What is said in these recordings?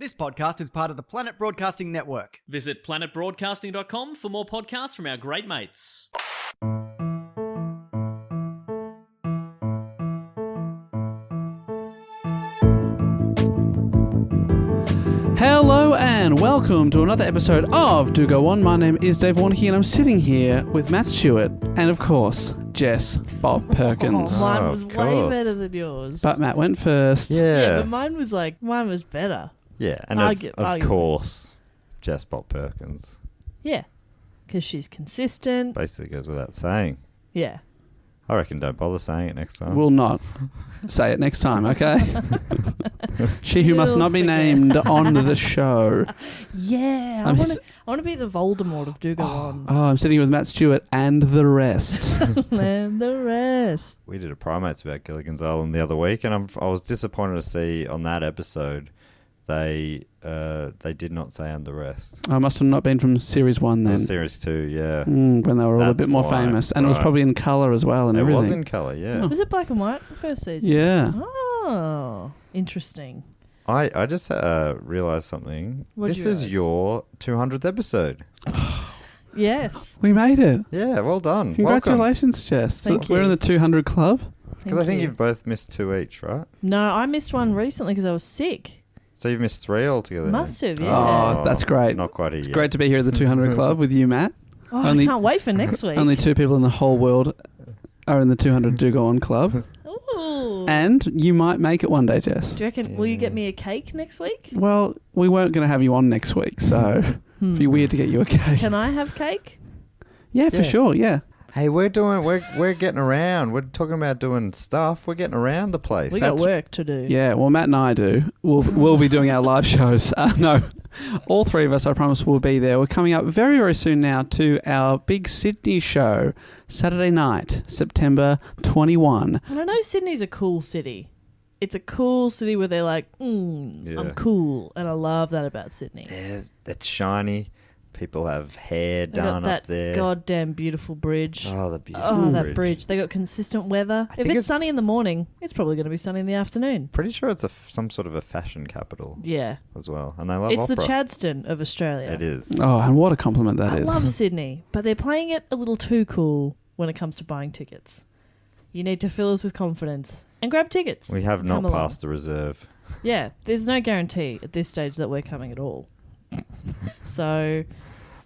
This podcast is part of the Planet Broadcasting Network. Visit planetbroadcasting.com for more podcasts from our great mates. Hello and welcome to another episode of Do Go On. My name is Dave Warnicky and I'm sitting here with Matt Stewart and, of course, Jess Bob Perkins. Mine was way better than yours. But Matt went first. Yeah, but mine was better. Yeah, and of course, Jess Bob Perkins. Yeah, because she's consistent. Basically goes without saying. Yeah. I reckon don't bother saying it next time. Will not say it next time, okay? She who must not be named on the show. Yeah, I want to be the Voldemort of Do Go On. Oh, I'm sitting here with Matt Stewart and the rest. And the rest. We did a Primates about Gilligan's Island the other week, and I was disappointed to see on that episode they did not say "and the rest." I must have not been from Series 1 then. Series 2, yeah. When they were all a That's bit more why, famous. And it was probably in colour as well and everything. It was in colour, yeah. Was it black and white the first season? Yeah. Oh, interesting. I just realised something. What'd this you is realise? your 200th episode. Yes. We made it. Yeah, well done. Congratulations, Jess. Thank We're you. in the 200 club. Because I think you've both missed 2 each, right? No, I missed one recently because I was sick. So you've missed 3 altogether. Must then? have, yeah. Oh, that's great. Not quite It's great to be here at the 200 club with you, Matt. Oh, I can't wait for next week. Only 2 people in the whole world are in the 200 Do Go On club. Ooh. And you might make it one day, Jess. Do you reckon, will you get me a cake next week? Well, we weren't going to have you on next week, so it'd be weird to get you a cake. Can I have cake? Yeah, for sure, yeah. Hey, we're getting around. We're talking about doing stuff. We're getting around the place. We got work to do. Yeah, well, Matt and I do. We'll be doing our live shows. No, all 3 of us, I promise, will be there. We're coming up very, very soon now to our big Sydney show, Saturday night, September 21. And I know Sydney's a cool city. It's a cool city where they're like, I'm cool. And I love that about Sydney. Yeah, it's shiny. People have hair They got done that up there. Goddamn beautiful bridge. Oh, the beautiful that bridge. bridge. They got consistent weather. If think it's it's sunny in the morning, it's probably going to be sunny in the afternoon. Pretty sure it's some sort of a fashion capital. Yeah. As well. And they love It's opera. the Chadstone of Australia. It is. Oh, and what a compliment that is. I love Sydney, but they're playing it a little too cool when it comes to buying tickets. You need to fill us with confidence and grab tickets. We have not Come along. passed the reserve. Yeah, there's no guarantee at this stage that we're coming at all. So,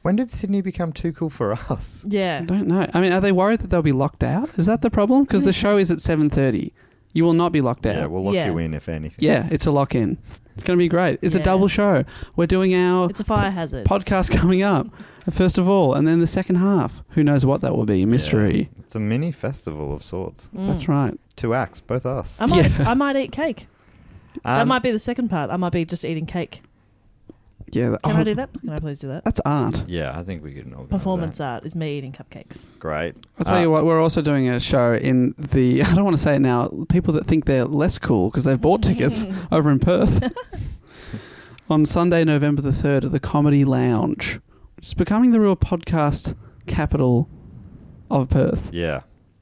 When did Sydney become too cool for us? yeah. I don't know. I mean, are they worried that they'll be locked out? Is that the problem? Because the show is at 7:30. You will not be locked out. Yeah, we'll lock Yeah. you in if anything. Yeah, it's a lock-in. It's going to be great. It's a Yeah. double show. We're doing our It's a fire hazard. podcast coming up, first of all, and then the second half. Who knows what that will be? A mystery. Yeah. It's a mini festival of sorts. That's right. 2 acts, both us. I might eat cake. That Um, might be the second part. I might be just eating cake. Yeah. Can I do that? Can I please do that? That's art. Yeah, I think we can organise Performance that. art is me eating cupcakes. Great. I'll tell you what, we're also doing a show in the, I don't want to say it now, people that think they're less cool because they've bought tickets over in Perth. On Sunday, November the 3rd at the Comedy Lounge, which is becoming the real podcast capital of Perth. Yeah.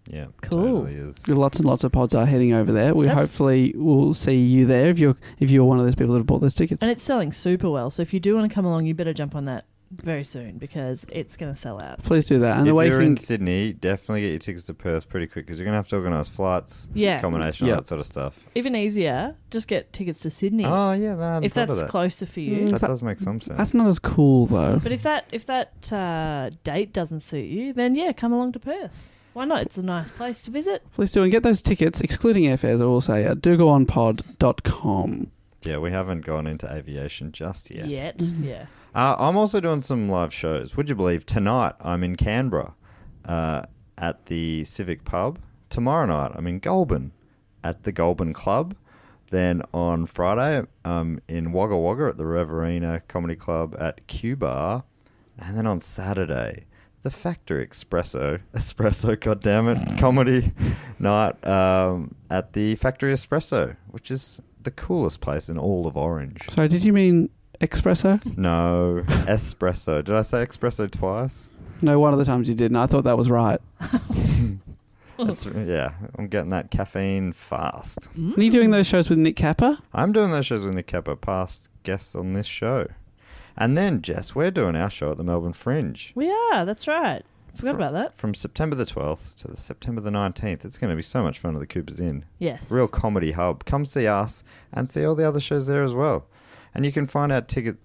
Yeah. Cool. Totally is. Lots and lots of pods are heading over there. We That's- hopefully will see you there if you're one of those people that have bought those tickets. And it's selling super well. So if you do want to come along, you better jump on that very soon because it's going to sell out. Please do that. And if the way you're in Sydney, definitely get your tickets to Perth pretty quick because you're going to have to organise flights, Yeah. accommodation, all that sort of stuff. Even easier, just get tickets to Sydney. Oh, yeah. No, I hadn't if thought of that's that. closer for you. That does make some sense. that's not as cool though. But if that date doesn't suit you, then yeah, come along to Perth. Why not? It's a nice place to visit. Please do and get those tickets, excluding airfares. I will say at dogoonpod.com. Yeah, we haven't gone into aviation just yet. Yeah. I'm also doing some live shows. Would you believe tonight I'm in Canberra at the Civic Pub. Tomorrow night I'm in Goulburn at the Goulburn Club. Then on Friday I'm in Wagga Wagga at the Riverina Comedy Club at Q Bar. And then on Saturday, the Factory Espresso, goddammit, comedy night at the Factory Espresso, which is the coolest place in all of Orange. Sorry, did you mean espresso? No, espresso. Did I say espresso twice? No, one of the times you did, and I thought that was right. Yeah, I'm getting that caffeine fast. Are you doing those shows with Nick Kappa? I'm doing those shows with Nick Kappa, past guests on this show. And then, Jess, we're doing our show at the Melbourne Fringe. We are, that's right. Forgot about that. From September the 12th to the September the 19th. It's going to be so much fun at the Cooper's Inn. Yes. Real comedy hub. Come see us and see all the other shows there as well. And you can find out ticket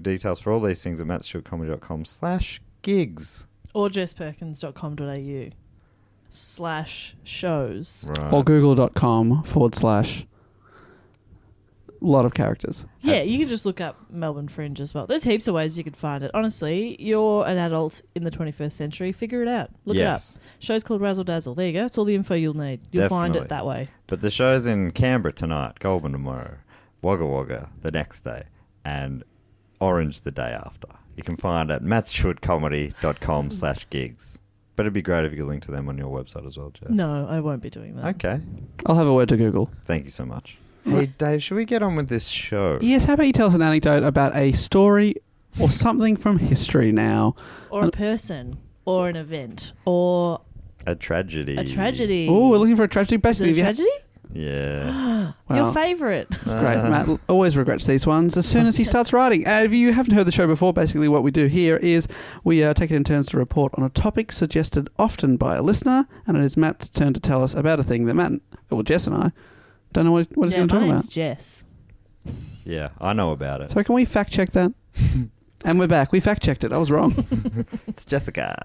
details for all these things at mattsstewartcomedy.com/gigs. Or jessperkins.com.au/shows. Right. Or google.com/ lot of characters. Yeah, you can just look up Melbourne Fringe as well. There's heaps of ways you could find it. Honestly, you're an adult in the 21st century. Figure it out. Look it up. Show's called Razzle Dazzle. There you go. It's all the info you'll need. You'll find it that way. But the show's in Canberra tonight, Goulburn tomorrow, Wagga Wagga the next day, and Orange the day after. You can find at mattsstewartcomedy.com/gigs. But it'd be great if you could link to them on your website as well, Jess. No, I won't be doing that. Okay. I'll have a word to Google. Thank you so much. Hey, Dave, should we get on with this show? Yes, how about you tell us an anecdote about a story or something from history now? Or a person. Or an event. Or A tragedy. a tragedy. Oh, we're looking for a tragedy. Is Basically, it a tragedy? Yeah. Wow. Your favourite. Great. Matt always regrets these ones as soon as he starts writing. If you haven't heard the show before, basically what we do here is we take it in turns to report on a topic suggested often by a listener, and it is Matt's turn to tell us about a thing that Jess and I don't know what he's going to talk my about. name's Jess. Yeah, I know about it. So can we fact check that? And we're back. We fact checked it. I was wrong. It's Jessica.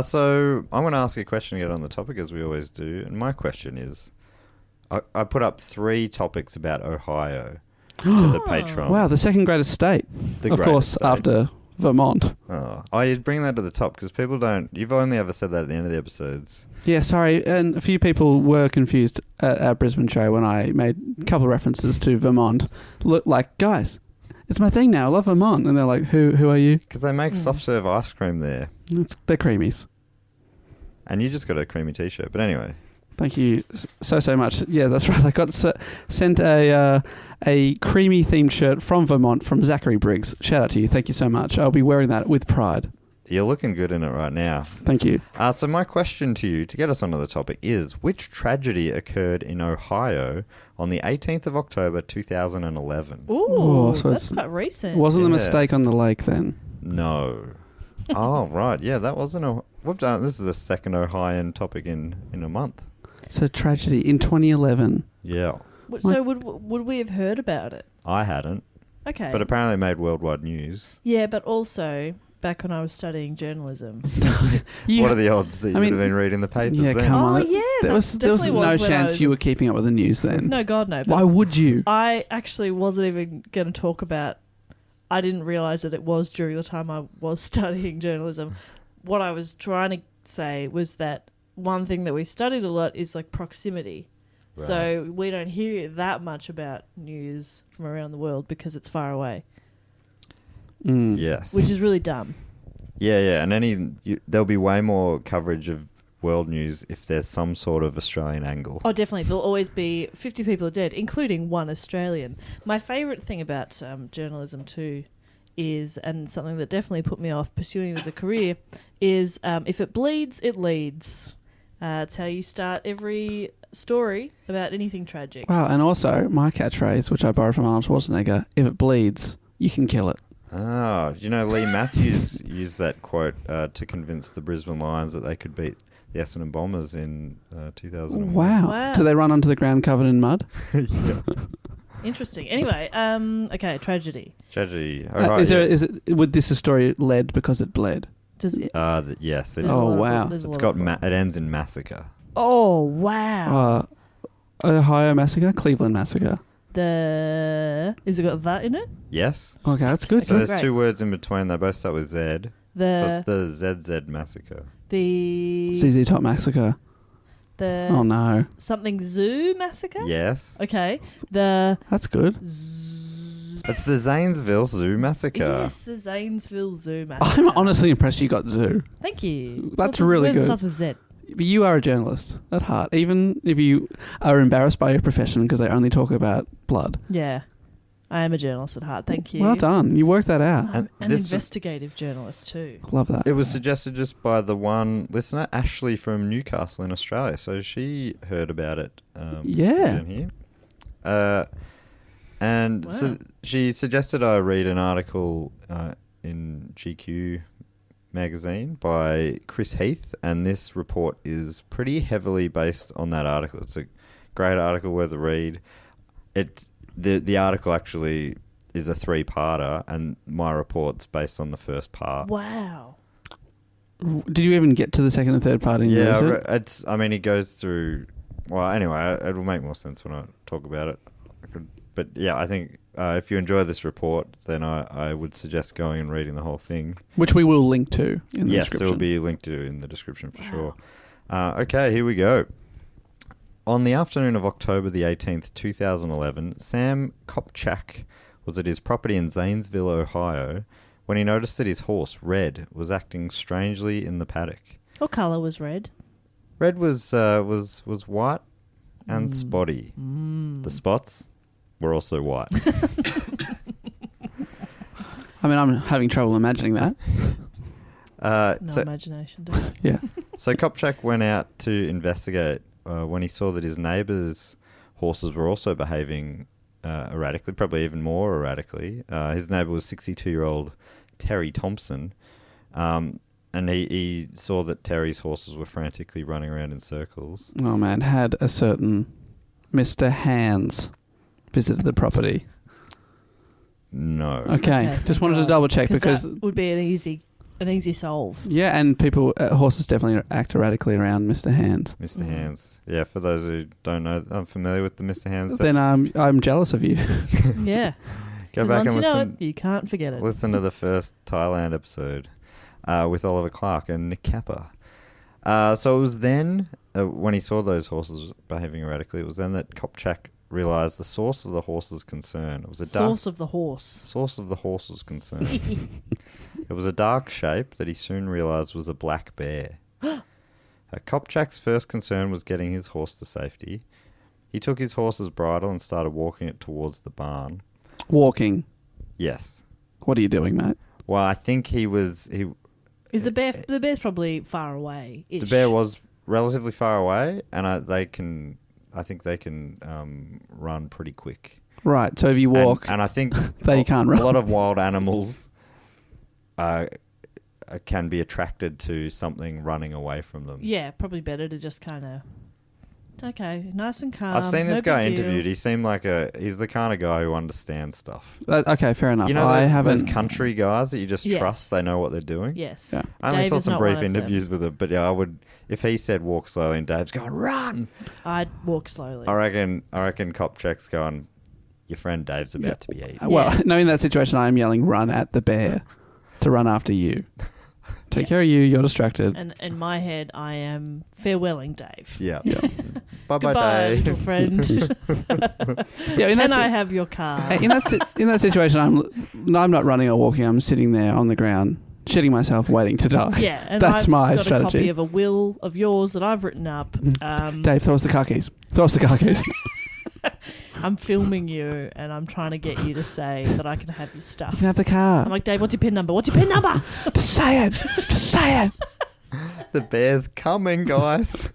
So I'm going to ask you a question to get on the topic, as we always do. And my question is, I put up 3 topics about Ohio to the Patreon. Wow, the second greatest state. The of greatest course, state. after Vermont. Oh, you bring that to the top because people don't... You've only ever said that at the end of the episodes. Yeah, sorry. And a few people were confused at our Brisbane show when I made a couple of references to Vermont. Look, like, guys, it's my thing now. I love Vermont. And they're like, who are you? Because they make soft serve ice cream there. They're creamies. And you just got a creamy t-shirt. But anyway... Thank you so much. Yeah, that's right. I got sent a creamy themed shirt from Vermont from Zachary Briggs. Shout out to you. Thank you so much. I'll be wearing that with pride. You're looking good in it right now. Thank you. So my question to you, to get us onto the topic, is which tragedy occurred in Ohio on the 18th of October 2011? Ooh, so that's quite recent. Wasn't the Yes. mistake on the lake then? No. Oh, right. Yeah, that wasn't we've done... This is the second Ohioan topic in a month. So tragedy in 2011. Yeah. So would we have heard about it? I hadn't. Okay. But apparently it made worldwide news. Yeah, but also back when I was studying journalism. What are the odds that you would have been reading the papers Yeah, then? come on. Oh, yeah, There that was definitely no was when I chance was- you were keeping up with the news then. No, God, no. But Why would you? I actually wasn't even going to talk about... I didn't realise that it was during the time I was studying journalism. What I was trying to say was that one thing that we studied a lot is like proximity. Right. So we don't hear that much about news from around the world because it's far away, Mm. Yes. which is really dumb. Yeah. And there'll be way more coverage of world news if there's some sort of Australian angle. Oh, definitely. There'll always be 50 people are dead, including one Australian. My favourite thing about journalism too is, and something that definitely put me off pursuing it as a career, is if it bleeds, it leads. It's how you start every story about anything tragic. Wow, and also my catchphrase, which I borrowed from Arnold Schwarzenegger, if it bleeds, you can kill it. Oh, you know, Lee Matthews used that quote to convince the Brisbane Lions that they could beat the Essendon Bombers in 2001. Wow. Do they run onto the ground covered in mud? Yeah. Interesting. Anyway, okay, tragedy. Tragedy. Oh, right, Would this a story led because it bled? Does it? Yes. There's a Oh, lot of- wow. there's a It's lot got of- it ends in massacre. Oh, wow. Ohio Massacre? Cleveland Massacre? Is it got that in it? Yes. Okay, that's good. So Okay, there's great. 2 words in between. They both start with Z. So it's the ZZ massacre. The ZZ Top Massacre. Oh no. something zoo massacre? Yes. Okay. The That's good. It's the Zanesville Zoo Massacre. Yes, the Zanesville Zoo Massacre. I'm honestly impressed you got zoo. Thank you. That's really It good. starts with Z. But you are a journalist at heart, even if you are embarrassed by your profession because they only talk about blood. Yeah. I am a journalist at heart. Thank you. Well done. You worked that out. And An this- investigative journalist too. Love that. It was suggested just by the one listener, Ashley from Newcastle in Australia. So she heard about it. Yeah. Down here. And Wow. so she suggested I read an article in GQ magazine by Chris Heath, and this report is pretty heavily based on that article. It's a great article, worth a read. The article actually is a 3-parter, and my report's based on the first part. Wow. Did you even get to the second and third part in your research? he goes through. Well, anyway, it will make more sense when I talk about it. But yeah, I think if you enjoy this report, then I would suggest going and reading the whole thing. Which we will link to in the Yes, description. there will be linked to in the description for sure. Okay, here we go. On the afternoon of October the 18th, 2011, Sam Kopchak was at his property in Zanesville, Ohio, when he noticed that his horse, Red, was acting strangely in the paddock. What colour was red? Red was white and spotty. The spots were also white. I mean, I'm having trouble imagining that. No imagination, do I? Yeah. So Kopchak went out to investigate when he saw that his neighbours' horses were also behaving erratically, probably even more erratically. His neighbour was 62-year-old Terry Thompson, and he saw that Terry's horses were frantically running around in circles. Oh, man. Had a certain Mr. Hands visited the property? No. Okay. Just wanted to double check because... that would be an easy solve. Yeah, and people, horses definitely act erratically around Mr. Hands. Mr. Hands. Yeah, for those who don't know, I'm familiar with the Mr. Hands. Then I'm jealous of you. Yeah. Go back once and you know listen. it, you can't forget it. Listen to the first Thailand episode with Oliver Clark and Nick Kappa. So it was then, when he saw those horses behaving erratically, it was then that Kopchak realised the source of the horse's concern. It was a Source of the horse. source of the horse's concern. It was a dark shape that he soon realised was a black bear. Kopchak's first concern was getting his horse to safety. He took his horse's bridle and started walking it towards the barn. Walking. Yes. What are you doing, mate? Well, I think he was... Is the bear? The bear's probably far away. The bear was relatively far away, and I think they can run pretty quick. Right, so if you walk... And I think They can't run. A lot of wild animals can be attracted to something running away from them. Yeah, probably better to just kind of... Okay, nice and calm. I've seen this no guy big deal. interviewed. He seemed like he's the kind of guy who understands stuff. Okay, fair enough. You know I those haven't... country guys that you just Yes. trust they know what they're doing? Yes. Yeah. I only Dave saw is some not brief one of them. interviews with him, but yeah, I would... If he said walk slowly and Dave's going, run! I'd walk slowly. I reckon Kopchak's going, your friend Dave's about to be eaten. Well, Yeah. knowing that situation, I am yelling, run at the bear to run after you. Take care of you, you're distracted. And in my head, I am farewelling Dave. Yeah. Yeah. Bye-bye, Goodbye, Dave. little friend. Yeah, in Can that I have your car? in that situation, I'm not running or walking. I'm sitting there on the ground, shitting myself, waiting to die. Yeah, and That's I've my got strategy. a copy of a will of yours that I've written up. Dave, throw us the car keys. Throw us the car keys. I'm filming you, and I'm trying to get you to say that I can have your You stuff. can have the car. I'm like, Dave, what's your PIN number? What's your PIN number? Just say it. Just say it. The bear's coming, guys.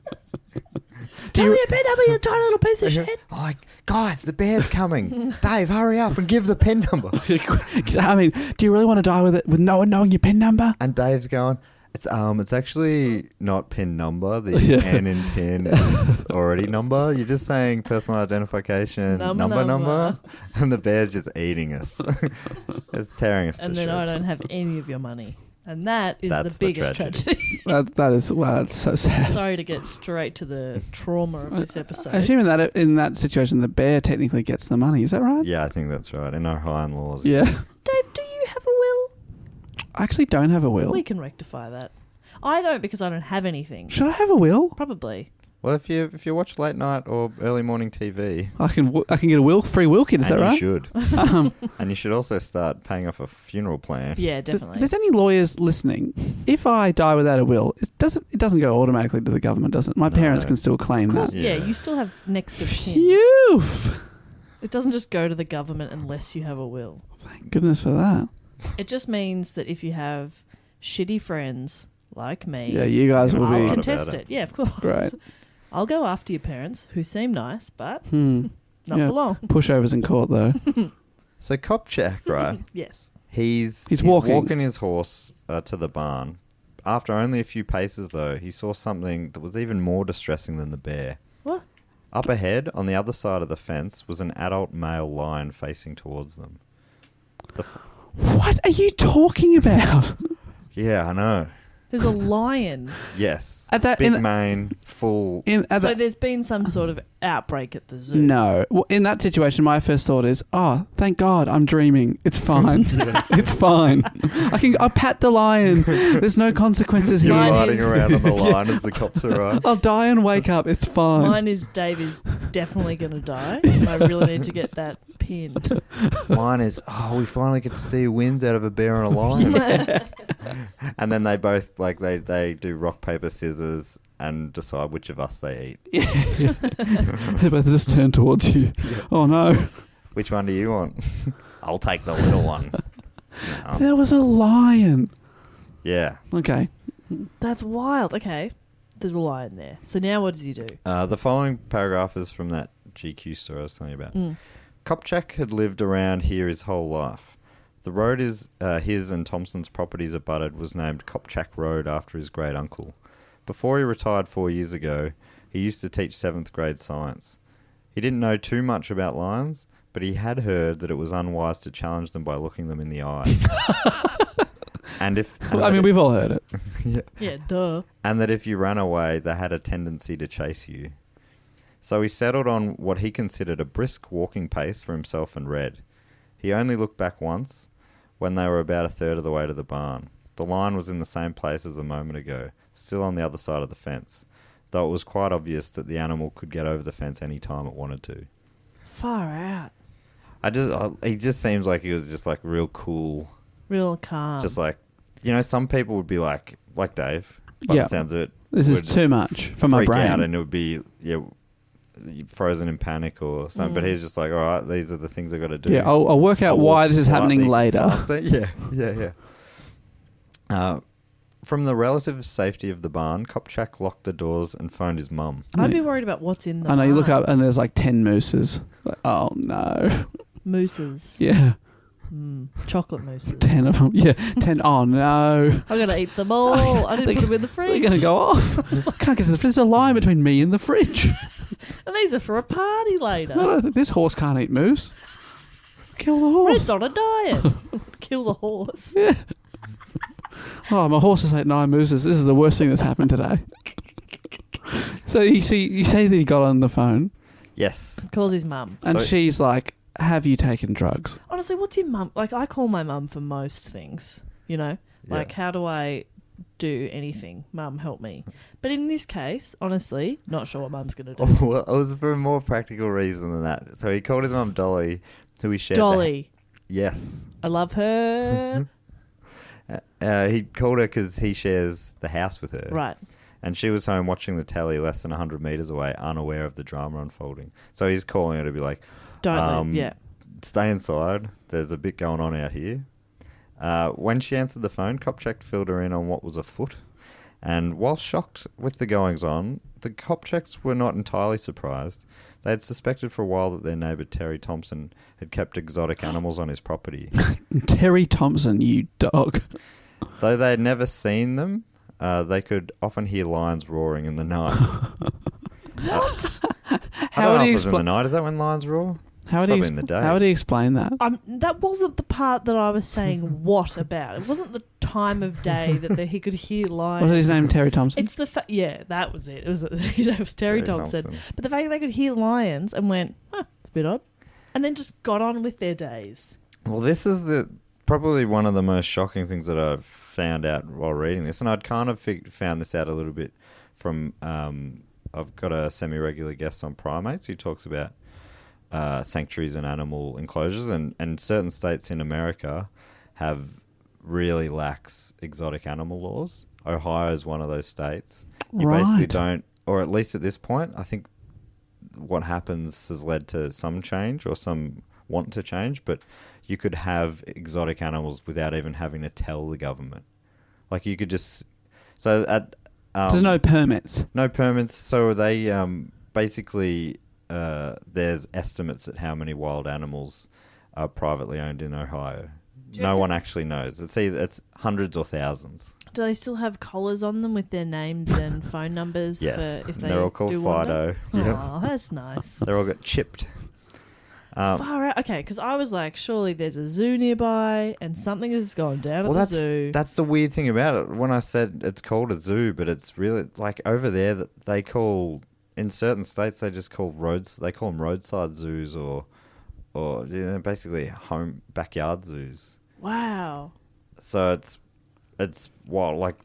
Tell me your PIN number, you tiny little piece of shit. Like, guys, the bear's coming. Dave, hurry up and give the PIN number. I mean, do you really want to die with it with no one knowing your PIN number? And Dave's going, it's actually not PIN number. The Yeah. N in PIN is already number. You're just saying personal identification number. And the bear's just eating us. It's tearing us And to then I shreds. don't have any of your money. And that is That's the the biggest tragedy. tragedy. That is, well, that's so sad. Sorry to get straight to the trauma of this episode. Assuming that in that situation, the bear technically gets the money. Is that right? Yeah, I think that's right. In Ohio laws. Yeah. Dave, do you have a will? I actually don't have a will. We can rectify that. I don't because I don't have anything. Should I have a will? Probably. Well, if you watch late night or early morning TV, I can get a free will kit. Is and that right? you should. Um, And you should also start paying off a funeral plan. Yeah, if definitely. there's any lawyers listening, if I die without a will, it doesn't go automatically to the government, does it? My No. parents can still claim Of course, that. yeah, Yeah. you still have next of kin. Phew! It doesn't just go to the government unless you have a will. Thank goodness for that. It just means that if you have shitty friends like me, Yeah, you guys will I'll Right be about contest it. it. Yeah, of course. great. I'll go after your parents, who seem nice, but Hmm. Not for long. Pushovers in court, though. So Kopchak, right? Yes. He's walking his horse to the barn. After only a few paces, though, he saw something that was even more distressing than the bear. What? Up ahead, on the other side of the fence, was an adult male lion facing towards them. What are you talking about? Yeah, I know. There's a lion. Yes. At Big mane, full... So there's been some sort of outbreak at the zoo. No. Well, in that situation, my first thought is, oh, thank God, I'm dreaming. It's fine. It's fine. I'll pat the lion. There's no consequences here. You're riding around on the line as the cops arrive. I'll die and wake up. It's fine. Mine is Dave is definitely going to die. And I really need to get that pinned. Mine is, we finally get to see who wins out of a bear and a lion. And then they both, they do rock, paper, scissors and decide which of us they eat. Yeah. They both just turn towards you. Yeah. Oh, no. Which one do you want? I'll take the little one. No. There was a lion. Yeah. Okay. That's wild. Okay. There's a lion there. So now what does he do? The following paragraph is from that GQ story I was telling you about. Kopchak had lived around here his whole life. The road his and Thompson's properties abutted was named Kopchak Road after his great uncle. Before he retired 4 years ago, he used to teach 7th grade science. He didn't know too much about lions, but he had heard that it was unwise to challenge them by looking them in the eye. We've all heard it. Yeah, duh. And that if you ran away, they had a tendency to chase you. So he settled on what he considered a brisk walking pace for himself and Red. He only looked back once, when they were about a third of the way to the barn. The lion was in the same place as a moment ago, still on the other side of the fence, though it was quite obvious that the animal could get over the fence any time it wanted to. Far out. He just seems like he was just real cool. Real calm. Just some people would be like Dave, by the sounds of it. This is too much for my brain. Out and it would be, frozen in panic or something. But he's just like, all right, these are the things I've got to do. Yeah, I'll work out why this is happening later. Faster. Yeah. From the relative safety of the barn, Kopchak locked the doors and phoned his mum. I'd be worried about what's in the barn. I know, you look up and there's 10 mooses. Oh, no. Mooses. Yeah. Chocolate mooses. 10 of them. Yeah, 10. Oh, no. I'm going to eat them all. I didn't put them in the fridge. They're going to go off. I can't get to the fridge. There's a line between me and the fridge. And these are for a party later. No, this horse can't eat moose. Kill the horse. Red's on a diet. Kill the horse. Yeah. Oh, my horse has ate 9 mooses. This is the worst thing that's happened today. So you say that he got on the phone. Yes. Calls his mum. And she's like, have you taken drugs? Honestly, what's your mum? I call my mum for most things, how do I do anything? Mum, help me. But in this case, honestly, not sure what mum's going to do. Well, it was for a more practical reason than that. So he called his mum Dolly, who he shared. Dolly. Yes. I love her. He called her because he shares the house with her. Right. And she was home watching the telly less than 100 metres away, unaware of the drama unfolding. So he's calling her to be like, don't leave. Yeah. Stay inside. There's a bit going on out here. When she answered the phone, Kopchak filled her in on what was afoot. And while shocked with the goings-on, the Kopchaks were not entirely surprised. They had suspected for a while that their neighbour Terry Thompson had kept exotic animals on his property. Terry Thompson, you dog. Though they had never seen them, they could often hear lions roaring in the night. What? How would he explain? In the night? Is that when lions roar? How would he explain that? That wasn't the part that I was saying what about. It wasn't the time of day that he could hear lions. Was his name Terry Thompson? It's the that was it. His name was Terry Thompson. But the fact that they could hear lions and went, it's a bit odd. And then just got on with their days. Well, this is probably one of the most shocking things that I've found out while reading this. And I'd kind of found this out a little bit from, I've got a semi-regular guest on primates who talks about sanctuaries and animal enclosures, and certain states in America have really lax exotic animal laws. Ohio is one of those states. You basically don't, or at least at this point, I think what happens has led to some change or some want to change, but you could have exotic animals without even having to tell the government. You could just... So at... There's no permits. No permits, so they basically... there's estimates at how many wild animals are privately owned in Ohio. you No reckon- one actually knows. It's hundreds or thousands. Do they still have collars on them with their names and phone numbers Yes, for if they they're all called do wander? Fido. Yep. Oh, that's nice. They're all got chipped. Far out. Okay, because I was like, surely there's a zoo nearby and something has gone down at the zoo. That's the weird thing about it. When I said it's called a zoo, but it's really like over there that they call in certain states they just call they call them roadside zoos or basically home backyard zoos. Wow. So it's wild. Like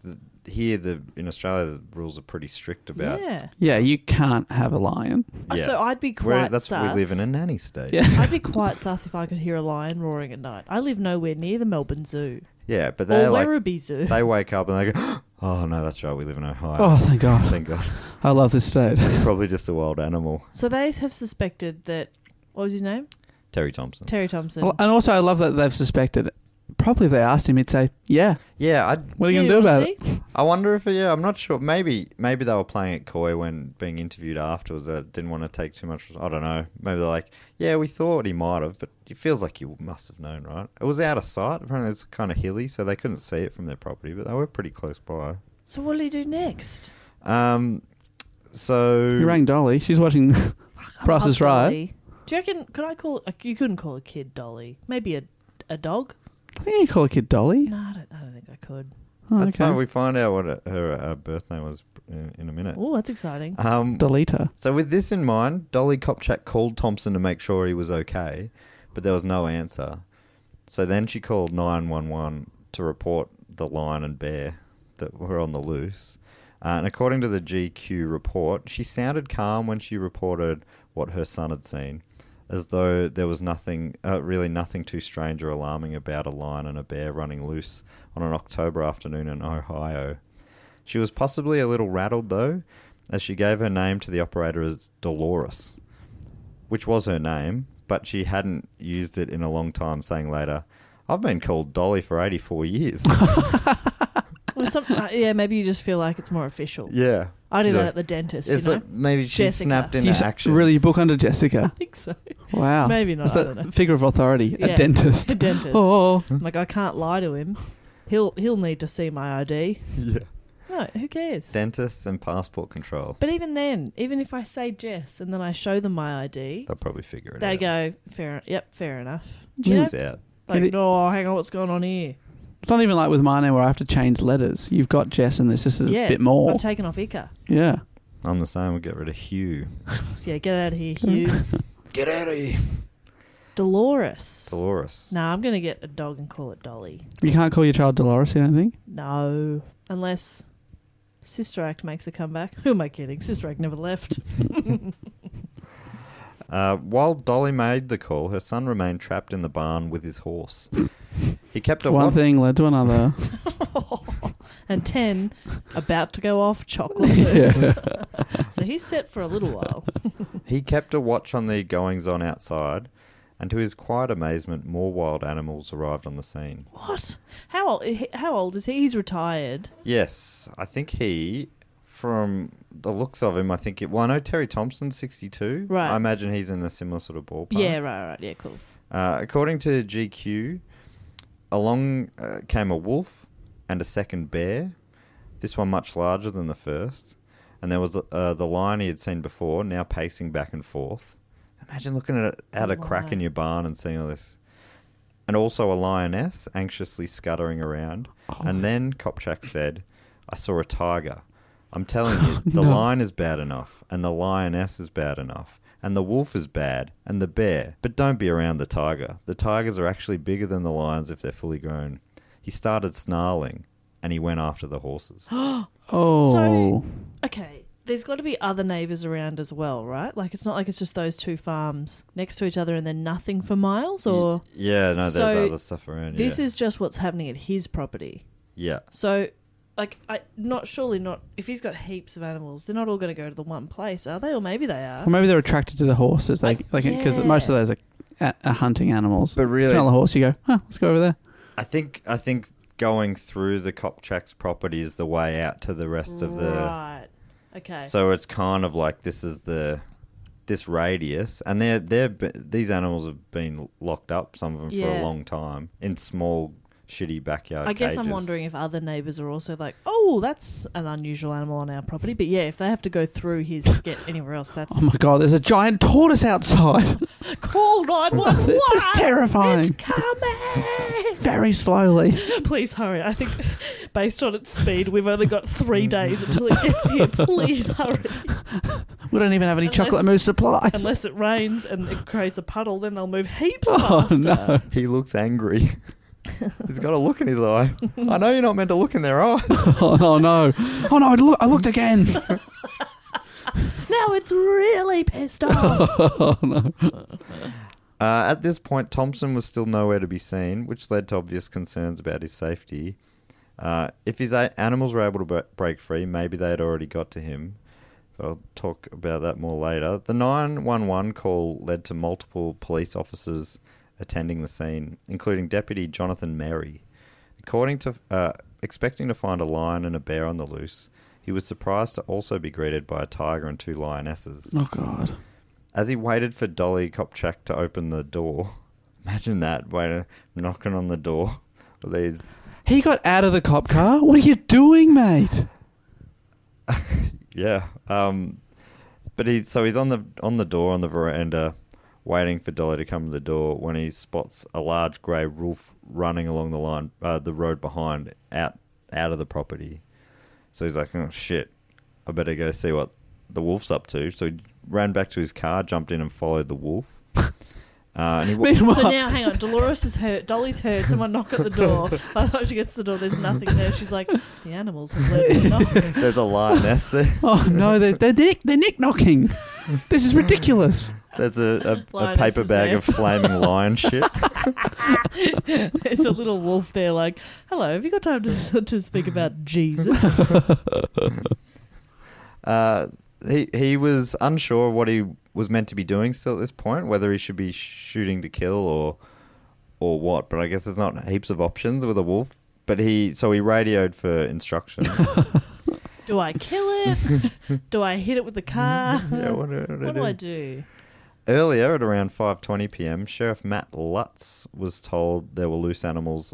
in Australia, the rules are pretty strict about. Yeah. Yeah, you can't have a lion. Yeah. So I'd be quite That's sus. we live in a nanny state. Yeah. I'd be quite sus if I could hear a lion roaring at night. I live nowhere near the Melbourne Zoo Yeah, but they're or like Werribee Zoo. they wake up and they go, oh no, that's right, we live in Ohio. Oh, thank God. Thank God. I love this state. It's probably just a wild animal. So they have suspected that. What was his name? Terry Thompson. Terry Thompson. Well, and also, I love that they've suspected. Probably if they asked him, he'd say, yeah. Yeah, What are you going to do about it? I wonder if I'm not sure. Maybe they were playing it coy when being interviewed afterwards. They didn't want to take too much. I don't know. Maybe they're like, yeah, we thought he might have, but it feels like you must have known, right? It was out of sight. Apparently, it's kind of hilly, so they couldn't see it from their property, but they were pretty close by. So what did he do next? So You rang Dolly. She's watching Price is Right. Dolly. Do you reckon? You couldn't call a kid Dolly. Maybe a dog. I think you call a kid Dolly. No, I don't think I could. Oh, that's okay. fine. We find out what her birth name was in a minute. Oh, that's exciting. Dolita. So with this in mind, Dolly Kopchak called Thompson to make sure he was okay, but there was no answer. So then she called 911 to report the lion and bear that were on the loose. And according to the GQ report, she sounded calm when she reported what her son had seen, as though there was really nothing too strange or alarming about a lion and a bear running loose on an October afternoon in Ohio. She was possibly a little rattled, though, as she gave her name to the operator as Dolores, which was her name, but she hadn't used it in a long time, saying later, I've been called Dolly for 84 years. Well, yeah, maybe you just feel like it's more official. Yeah. I do She's that like- at the dentist, It's you know? like maybe she Jessica. snapped into You action. really book under Jessica? I think so. Wow. Maybe not, Is I that don't know. figure of authority? Yeah. A dentist. A dentist. Oh. I'm like, I can't lie to him. He'll need to see my ID. Yeah. No, who cares? Dentists and passport control. But even then, even if I say Jess and then I show them my ID, They'll probably figure it they out. go, fair enough. Do you know? Cheers out. Like, It- no, hang on, what's going on here? It's not even like with my name where I have to change letters. You've got Jess and there's just a Yeah, bit more. I've taken off Ika. Yeah. I'm the same. We'll get rid of Hugh. Yeah, get out of here, Hugh. Get out of here. Dolores. Dolores. Nah, I'm going to get a dog and call it Dolly. You can't call your child Dolores, you don't think? No. Unless Sister Act makes a comeback. Who am I kidding? Sister Act never left. While Dolly made the call, her son remained trapped in the barn with his horse. He kept a One watch. thing led to another. And 10, about to go off chocolate Yeah. first. So he's set for a little while. He kept a watch on the goings-on outside, and to his quiet amazement, more wild animals arrived on the scene. What? How old is he? He's retired. Yes, I think from the looks of him, I know Terry Thompson's 62. Right. I imagine he's in a similar sort of ballpark. Yeah, right. Yeah, cool. According to GQ, along came a wolf and a second bear, this one much larger than the first. And there was the lion he had seen before, now pacing back and forth. Imagine looking at it out a crack in Lion. your barn and seeing all this. And also a lioness anxiously scuttering around. And then Kopchak said, I saw a tiger. I'm telling you, the No. lion is bad enough, and the lioness is bad enough, and the wolf is bad, and the bear. But don't be around the tiger. The tigers are actually bigger than the lions if they're fully grown. He started snarling, and he went after the horses. Oh. So, okay, there's got to be other neighbours around as well, right? Like, it's not like it's just those two farms next to each other and then nothing for miles, or Yeah, no, there's So, other stuff around. this yeah. is just what's happening at his property. Yeah. So, like, surely not. If he's got heaps of animals, they're not all going to go to the one place, are they? Or maybe they are. Or maybe they're attracted to the horses. Because Yeah. most of those are hunting animals. But really- Smell a horse, you go, let's go over there. I think going through the Kopchak's property is the way out to the rest of the... Right. Okay. So it's kind of like this is the this radius, and these animals have been locked up, some of them for a long time, in small, shitty backyard I guess cages. I'm wondering if other neighbours are also like, oh, that's an unusual animal on our property. But yeah, if they have to go through his to get anywhere else, that's... Oh my God, there's a giant tortoise outside. Call 911! It's just terrifying. It's coming! Very slowly. Please hurry. I think based on its speed, we've only got 3 days until it gets here. Please hurry. We don't even have any chocolate mousse supplies. Unless it rains and it creates a puddle, then they'll move heaps Oh, faster. no. He looks angry. He's got a look in his eye. I know you're not meant to look in their eyes. Oh, no. Oh, no, I looked again. Now it's really pissed off. Oh, no. At this point, Thompson was still nowhere to be seen, which led to obvious concerns about his safety. If his animals were able to break free, maybe they had already got to him. I'll talk about that more later. The 911 call led to multiple police officers attending the scene, including Deputy Jonathan Merry. Expecting to find a lion and a bear on the loose, he was surprised to also be greeted by a tiger and 2 lionesses. Oh, God. As he waited for Dolly Kopchak to open the door, imagine that, knocking on the door with these... He got out of the cop car? What are you doing, mate? Yeah. But he's on the door on the veranda, waiting for Dolly to come to the door when he spots a large grey wolf running along the road behind, out of the property. So he's like, oh shit, I better go see what the wolf's up to. So he ran back to his car, jumped in and followed the wolf. And he Meanwhile, So now, hang on, Dolores is hurt, Dolly's hurt, someone knock at the door. By the time she gets to the door, there's nothing there. She's like, the animals have learned to knock. there's a lioness there. oh, no, they're nick knocking. This is ridiculous. There's a Lioness paper is bag there. of flaming lion shit. There's a little wolf there like, hello, have you got time to speak about Jesus? He was unsure what he was meant to be doing still at this point, whether he should be shooting to kill or what. But I guess there's not heaps of options with a wolf. But he radioed for instructions. Do I kill it? Do I hit it with the car? Yeah, what do I do? Earlier, at around 5:20 p.m., Sheriff Matt Lutz was told there were loose animals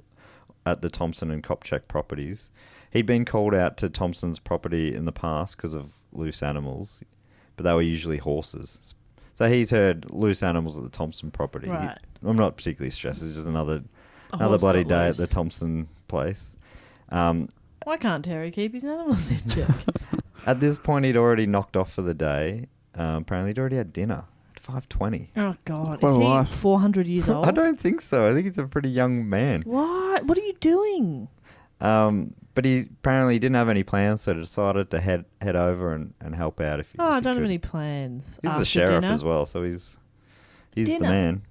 at the Thompson and Kopchak properties. He'd been called out to Thompson's property in the past because of loose animals, but they were usually horses. So he's heard loose animals at the Thompson property. Right. I'm not particularly stressed. It's just another horse bloody got day loose. at the Thompson place. Why can't Terry keep his animals in check? At this point, he'd already knocked off for the day. Apparently, he'd already had dinner at 5:20. Oh, God. What Is a he life. 400 years old? I don't think so. I think he's a pretty young man. What? What are you doing? But he apparently didn't have any plans, so decided to head over and help out if he I if he don't have could. any plans. He's After the sheriff dinner? as well, so he's the Dinner? man.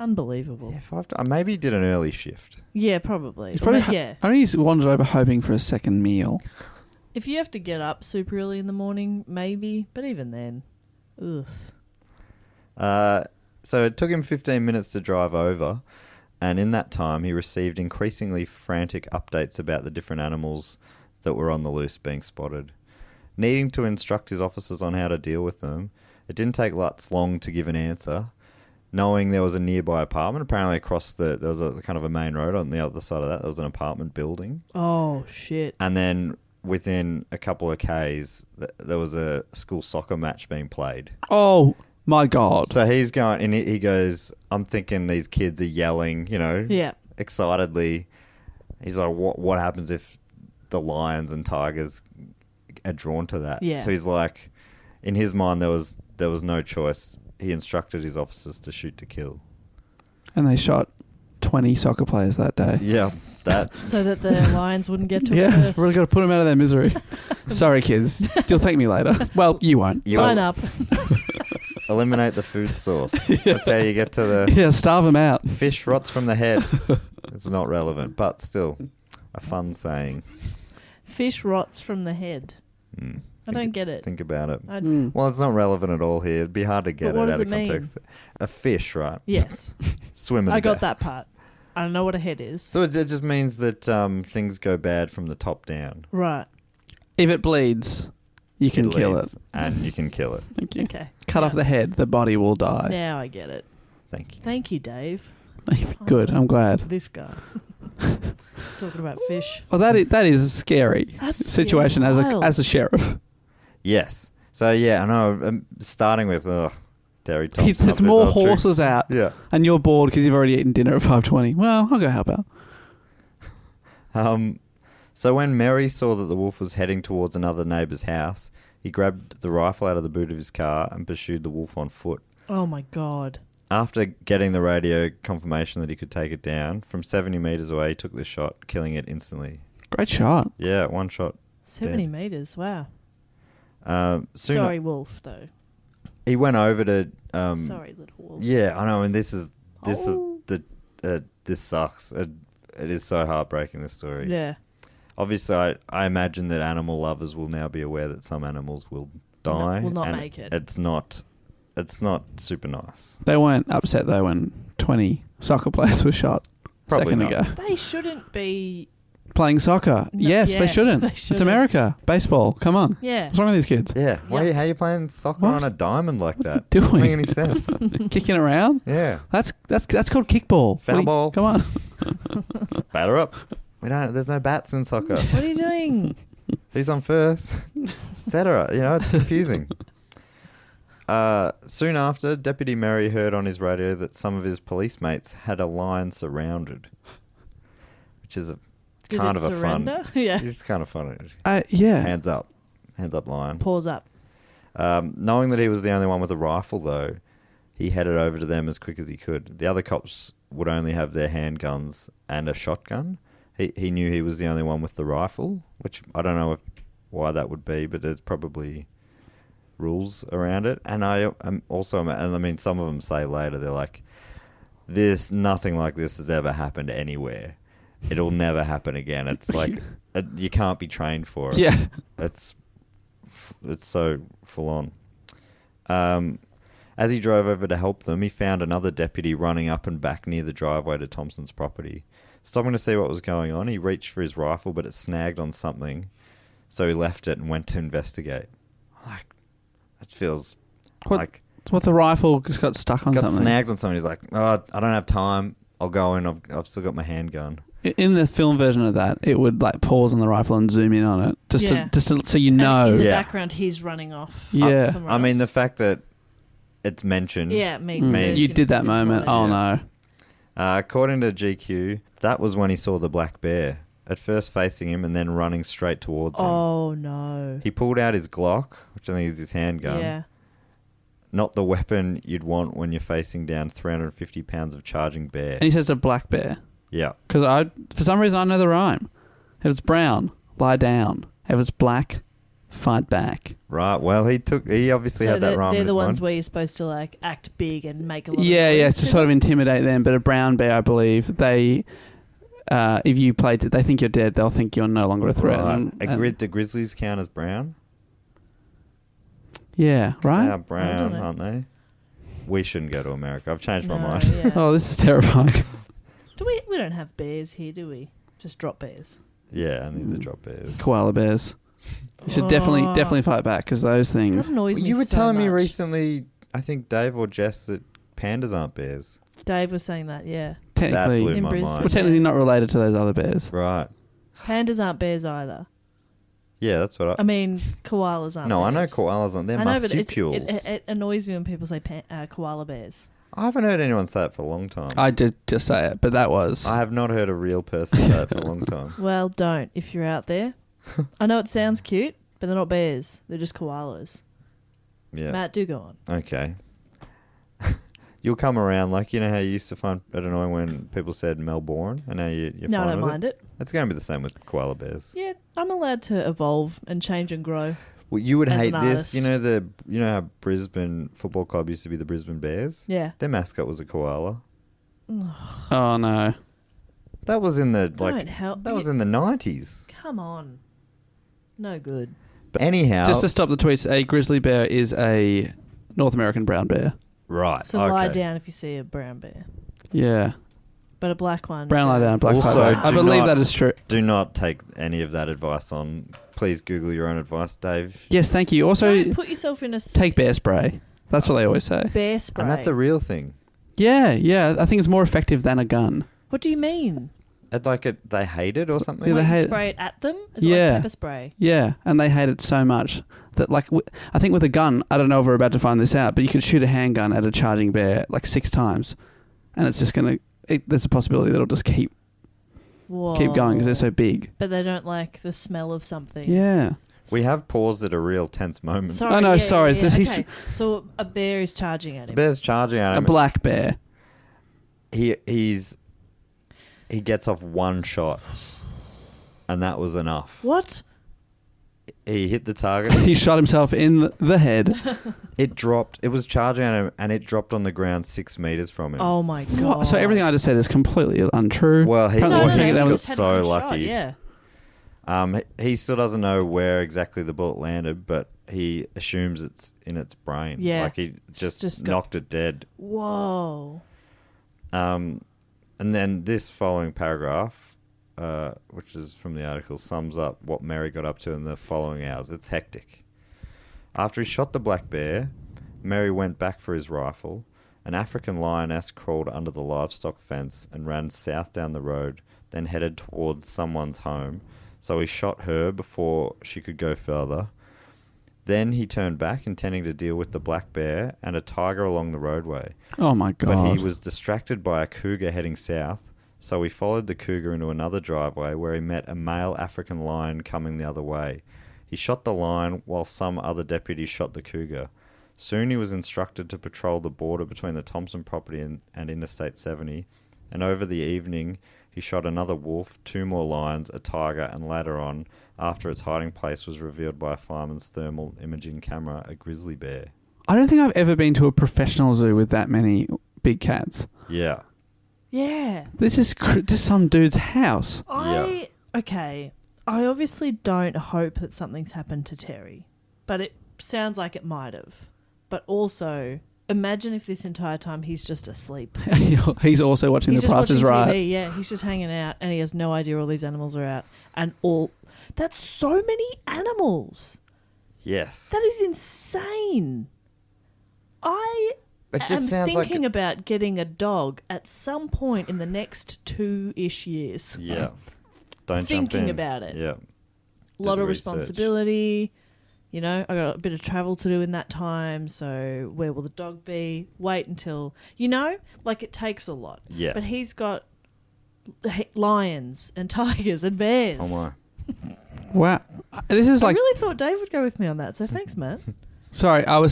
Unbelievable. Yeah, maybe he did an early shift. Yeah, probably. He's probably yeah. only he's wandered over hoping for a second meal. If you have to get up super early in the morning, maybe. But even then, ugh. So it took him 15 minutes to drive over, and in that time he received increasingly frantic updates about the different animals that were on the loose being spotted. Needing to instruct his officers on how to deal with them, it didn't take Lutz long to give an answer. Knowing there was a nearby apartment, apparently there was a kind of a main road on the other side of that. There was an apartment building. Oh, shit. And then within a couple of Ks, there was a school soccer match being played. Oh, my God. So he's going, and he goes, I'm thinking these kids are yelling, Yeah. excitedly. He's like, what happens if the lions and tigers are drawn to that? Yeah. So he's like, in his mind, there was no choice. He instructed his officers to shoot to kill. And they shot 20 soccer players that day. Yeah, that. So that the lions wouldn't get to it Yeah, first. we're going to put them out of their misery. Sorry, kids. You'll thank me later. Well, you won't. Line up. Eliminate the food source. That's how you get to the Yeah, starve them out. fish rots from the head. It's not relevant, but still a fun saying. Fish rots from the head. I don't get it. Think about it. I- Well, it's not relevant at all here. It'd be hard to get But what it does out of it mean? context. A fish, right? Yes. Swimming. I got that part. I don't know what a head is. So it just means that things go bad from the top down. Right. If it bleeds, You can kill it. And you can kill it. Thank you. Okay. Cut off the head, the body will die. Now I get it. Thank you. Thank you, Dave. Good, I'm glad. This guy. Talking about fish. Well, that is a scary That's situation wild. as a sheriff. Yes. So, yeah, I know. starting with Terry Thompson. There's more horses out, Yeah. and you're bored because you've already eaten dinner at 5:20. Well, I'll go help out. So when Mary saw that the wolf was heading towards another neighbour's house, he grabbed the rifle out of the boot of his car and pursued the wolf on foot. Oh, my God. After getting the radio confirmation that he could take it down, from 70 metres away, he took the shot, killing it instantly. Great shot. Yeah, one shot. 70 Dead. metres. Wow. Soon Sorry, wolf, though. he went over to... Sorry, little wolf. Yeah, I know, and this sucks. It is so heartbreaking, this story. Yeah. Obviously, I imagine that animal lovers will now be aware that some animals will die. Will not and make it. It's not super nice. They weren't upset though when 20 soccer players were shot Probably a second not. ago. They shouldn't be... Playing soccer. No, Yes, yeah, they shouldn't. they It's shouldn't. America. Baseball. Come on. Yeah. What's wrong with these kids? Yeah. Yep. How are you playing soccer What? on a diamond like that? Doing? Doesn't make any sense. Kicking around? Yeah. That's called kickball. Foul What do you- ball. Come on. Batter up. There's no bats in soccer. What are you doing? Who's on first? Etc. It's confusing. Soon after, Deputy Mary heard on his radio that some of his police mates had a lion surrounded, which is Did kind it of a fun. surrender? Yeah. It's kind of funny. Yeah. Hands up, lion. Pause up. Knowing that he was the only one with a rifle, though, he headed over to them as quick as he could. The other cops would only have their handguns and a shotgun. He knew he was the only one with the rifle, which I don't know why that would be, but there's probably rules around it. And I'm also, and I mean, some of them say later, they're like, nothing like this has ever happened anywhere. It'll never happen again. It's like, you can't be trained for it. Yeah. It's so full on. As he drove over to help them, he found another deputy running up and back near the driveway to Thompson's property. Stopping to see what was going on, he reached for his rifle, but it snagged on something, so he left it and went to investigate. It feels like... It's what the rifle just got stuck on got something. snagged on something. He's like, I don't have time. I'll go in. I've still got my handgun. In the film version of that, it would like pause on the rifle and zoom in on it, just to so you know. And in the Yeah. background, he's running off. Yeah. somewhere I mean, the else. fact that it's mentioned... Yeah, it means means- You did that it's moment. important. Oh Yeah. no. According to GQ, that was when he saw the black bear, at first facing him and then running straight towards him. Oh, no. He pulled out his Glock, which I think is his handgun. Yeah. Not the weapon you'd want when you're facing down 350 pounds of charging bear. And he says a black bear Yeah. because for some reason I know the rhyme. If it's brown, lie down. If it's black, fight back. Right. Well, he obviously had that rhyme they're in the his ones mind. where you're supposed to like act big and make a lot of Yeah, noise. to sort of intimidate them. But a brown bear, I believe, they if you play, they think you're dead. They'll think you're no longer a threat. Right. Do grizzlies count as brown? Yeah, They right. are brown, know. aren't they? We shouldn't go to America. I've changed my No, mind. yeah. Oh, this is terrifying. Do we don't have bears here, do we? Just drop bears. Yeah, I need the drop bears. Koala bears. You should definitely fight back because those That things. annoys me You were so telling me much. recently, I think Dave or Jess, that pandas aren't bears. Dave was saying that, yeah. That Technically, blew In my Brisbane. we're mind. technically not related to those other bears. Right. Pandas aren't bears either. Yeah, that's what I mean, koalas aren't No, I bears. know koalas aren't. They're I know, but marsupials. it annoys me when people say koala bears. I haven't heard anyone say it for a long time. I did just say it, but that was. I have not heard a real person say it for a long time. Well, don't if you're out there. I know it sounds cute, but they're not bears. They're just koalas. Yeah. Matt, do go on. Okay. You'll come around, like, you know how you used to find it annoying when people said Melbourne, and now you're No, I fine don't with mind it. It's going to be the same with koala bears. Yeah, I'm allowed to evolve and change and grow. Well, you would As hate an this. artist. You know how Brisbane Football Club used to be the Brisbane Bears? Yeah. Their mascot was a koala. Oh no. That was in the Don't help. That was in the 90s. Come on. No good. But anyhow, Just to stop the tweets, a grizzly bear is a North American brown bear. right. So okay. lie down if you see a brown bear. Yeah. But a black one. Brown lie down, black Also, lie down. I do believe not- that is true. Do not take any of that advice on. Please Google your own advice, Dave. Yes, thank you. Also, Don't put yourself in a take bear spray. That's what they always say. bear spray. And that's a real thing. Yeah. I think it's more effective than a gun. What do you mean? They hate it or something? Yeah, they Like you hate- spray it at them? Is it Yeah. like pepper spray? Yeah, and they hate it so much that, like, I think with a gun, I don't know if we're about to find this out, but you could shoot a handgun at a charging bear like 6 times, and it's just there's a possibility that it'll just keep going because they're so big. But they don't like the smell of something. Yeah. We have paused at a real tense moment. Oh, no, sorry. Yeah, He's- okay. So a bear is charging at The him. bear's charging at A him. black bear. He gets off one shot, and that was enough. What? He hit the target. He shot himself in the head. It dropped. It was charging at him, and it dropped on the ground 6 meters from him. Oh my god! What? So everything I just said is completely untrue. Well, he Apparently was- they take it he down was with- so Had one shot, lucky. Yeah. He still doesn't know where exactly the bullet landed, but he assumes it's in its brain. Yeah. Like he just got- knocked it dead. Whoa. And then this following paragraph, which is from the article, sums up what Mary got up to in the following hours. It's hectic. After he shot the black bear, Mary went back for his rifle. An African lioness crawled under the livestock fence and ran south down the road, then headed towards someone's home. So he shot her before she could go further. Then he turned back, intending to deal with the black bear and a tiger along the roadway. Oh my god. But he was distracted by a cougar heading south, so he followed the cougar into another driveway where he met a male African lion coming the other way. He shot the lion while some other deputies shot the cougar. Soon he was instructed to patrol the border between the Thompson property and Interstate 70, and over the evening he shot another wolf, 2 more lions, a tiger, and later on, after its hiding place was revealed by a fireman's thermal imaging camera, a grizzly bear. I don't think I've ever been to a professional zoo with that many big cats. Yeah. Yeah. This is just some dude's house. Okay. I obviously don't hope that something's happened to Terry, but it sounds like it might have. But also, imagine if this entire time he's just asleep. He's also watching He's The just Price is watching Right. TV, yeah. He's just hanging out, and he has no idea all these animals are out, and all. That's so many animals. Yes. That is insane. I It am just sounds like... thinking about getting a dog at some point in the next 2-ish years. Yeah. Don't jump Thinking in. about it. Yeah. A lot the of research. responsibility. You know, I got a bit of travel to do in that time. So where will the dog be? Wait until, like it takes a lot. Yeah. But he's got lions and tigers and bears. Oh my. Wow. This is I like... really thought Dave would go with me on that. So thanks, Matt. Sorry, I'm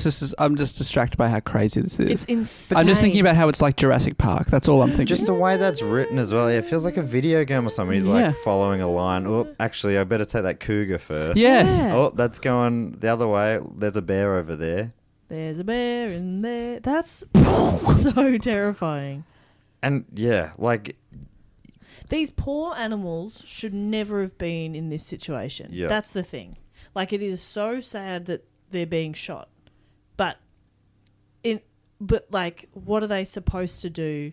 just distracted by how crazy this is. It's insane. I'm just thinking about how it's like Jurassic Park. That's all I'm thinking. Just the way that's written as well. Yeah, it feels like a video game or something. He's Yeah. like following a line. Oh, actually, I better take that cougar first. Yeah. Oh, that's going the other way. There's a bear over there. There's a bear in there. That's so terrifying. And yeah, like... These poor animals should never have been in this situation. Yeah. That's the thing. Like, it is so sad that they're being shot. But what are they supposed to do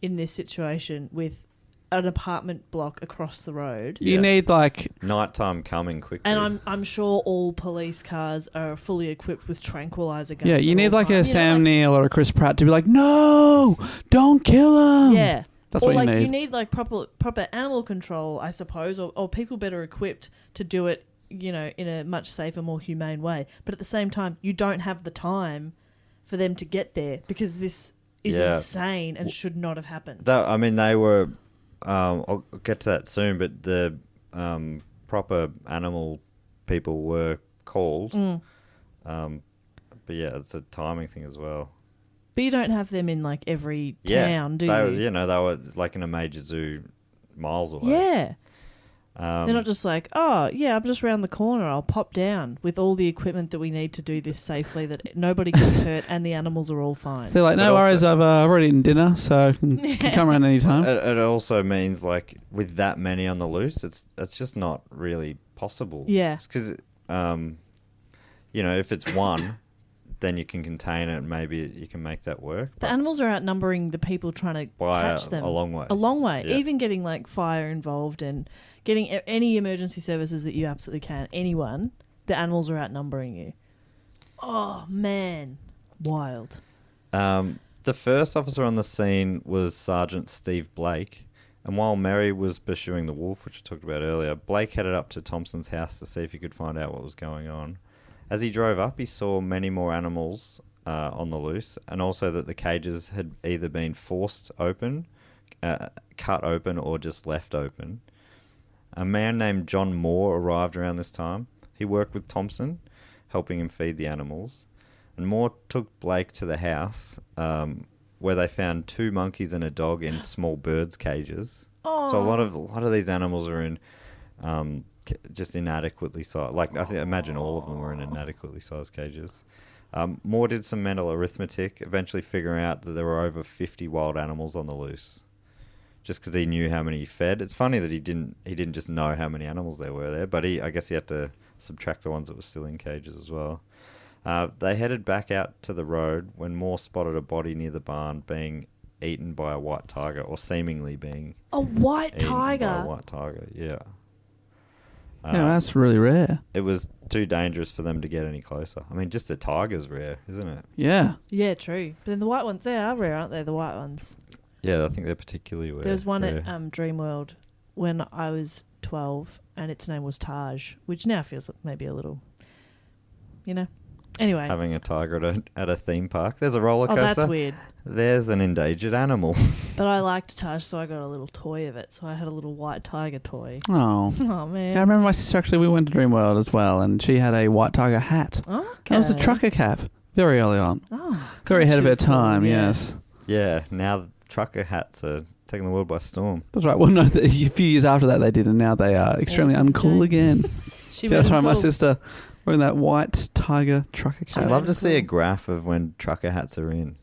in this situation with an apartment block across the road? You Yeah. need like... Nighttime coming quickly. And I'm sure all police cars are fully equipped with tranquilizer guns. Yeah, you at need all like a times. Sam Neill or a Chris Pratt to be like, no, don't kill him. Yeah. That's or what like you need. you need like proper animal control, I suppose, or people better equipped to do it, in a much safer, more humane way. But at the same time, you don't have the time for them to get there because this is Yeah. insane and should not have happened. They were... I'll get to that soon, but the proper animal people were called. But yeah, it's a timing thing as well. But you don't have them in like every Yeah, town, do they you? were, they were like in a major zoo miles away. Yeah. They're not just like, oh, yeah, I'm just around the corner. I'll pop down with all the equipment that we need to do this safely, that nobody gets hurt and the animals are all fine. They're like, no But worries, I've already eaten dinner, so you can come around any time. It also means like with that many on the loose, it's just not really possible. Yeah. Because if it's one, then you can contain it and maybe you can make that work. The animals are outnumbering the people trying to catch them. A long way. A long way. Yeah. Even getting like fire involved and getting any emergency services that you absolutely can. Anyone, the animals are outnumbering you. Oh, man. Wild. The first officer on the scene was Sergeant Steve Blake. And while Mary was pursuing the wolf, which I talked about earlier, Blake headed up to Thompson's house to see if he could find out what was going on. As he drove up, he saw many more animals on the loose, and also that the cages had either been forced open, cut open, or just left open. A man named John Moore arrived around this time. He worked with Thompson, helping him feed the animals. And Moore took Blake to the house, where they found 2 monkeys and a dog in small birds' cages. Oh. So a lot of these animals are in just inadequately sized. Like I imagine all of them were in inadequately sized cages. Moore did some mental arithmetic, eventually figuring out that there were over 50 wild animals on the loose, just because he knew how many he fed. It's funny that he didn't just know how many animals there were there, but I guess he had to subtract the ones that were still in cages as well. They headed back out to the road when Moore spotted a body near the barn being eaten by a white tiger, or seemingly being A white eaten tiger? by a white tiger, yeah. Yeah, that's really rare. It was too dangerous for them to get any closer. I mean, just a tiger's rare, isn't it? Yeah. Yeah, true. But then the white ones, they are rare, aren't they? The white ones. Yeah, I think they're particularly rare. There was one rare. at Dreamworld when I was 12, and its name was Taj, which now feels like maybe a little, Anyway. Having a tiger at a theme park. There's a roller Oh, coaster. that's weird. There's an endangered animal. But I liked Taj, so I got a little toy of it. So I had a little white tiger toy. Oh. Oh, man. Yeah, I remember my sister, actually, we went to Dreamworld as well, and she had a white tiger hat. Okay. And it was a trucker cap, very early on. Oh. Very ahead of she her was cool, time, yeah. yes. Yeah, now trucker hats are taking the world by storm. That's right. Well, no, a few years after that they did, and now they are extremely that's uncool okay. again. She Yeah, that's made right, them my cool. sister wearing that white tiger trucker cap. I'd love to see a cool. graph of when trucker hats are in.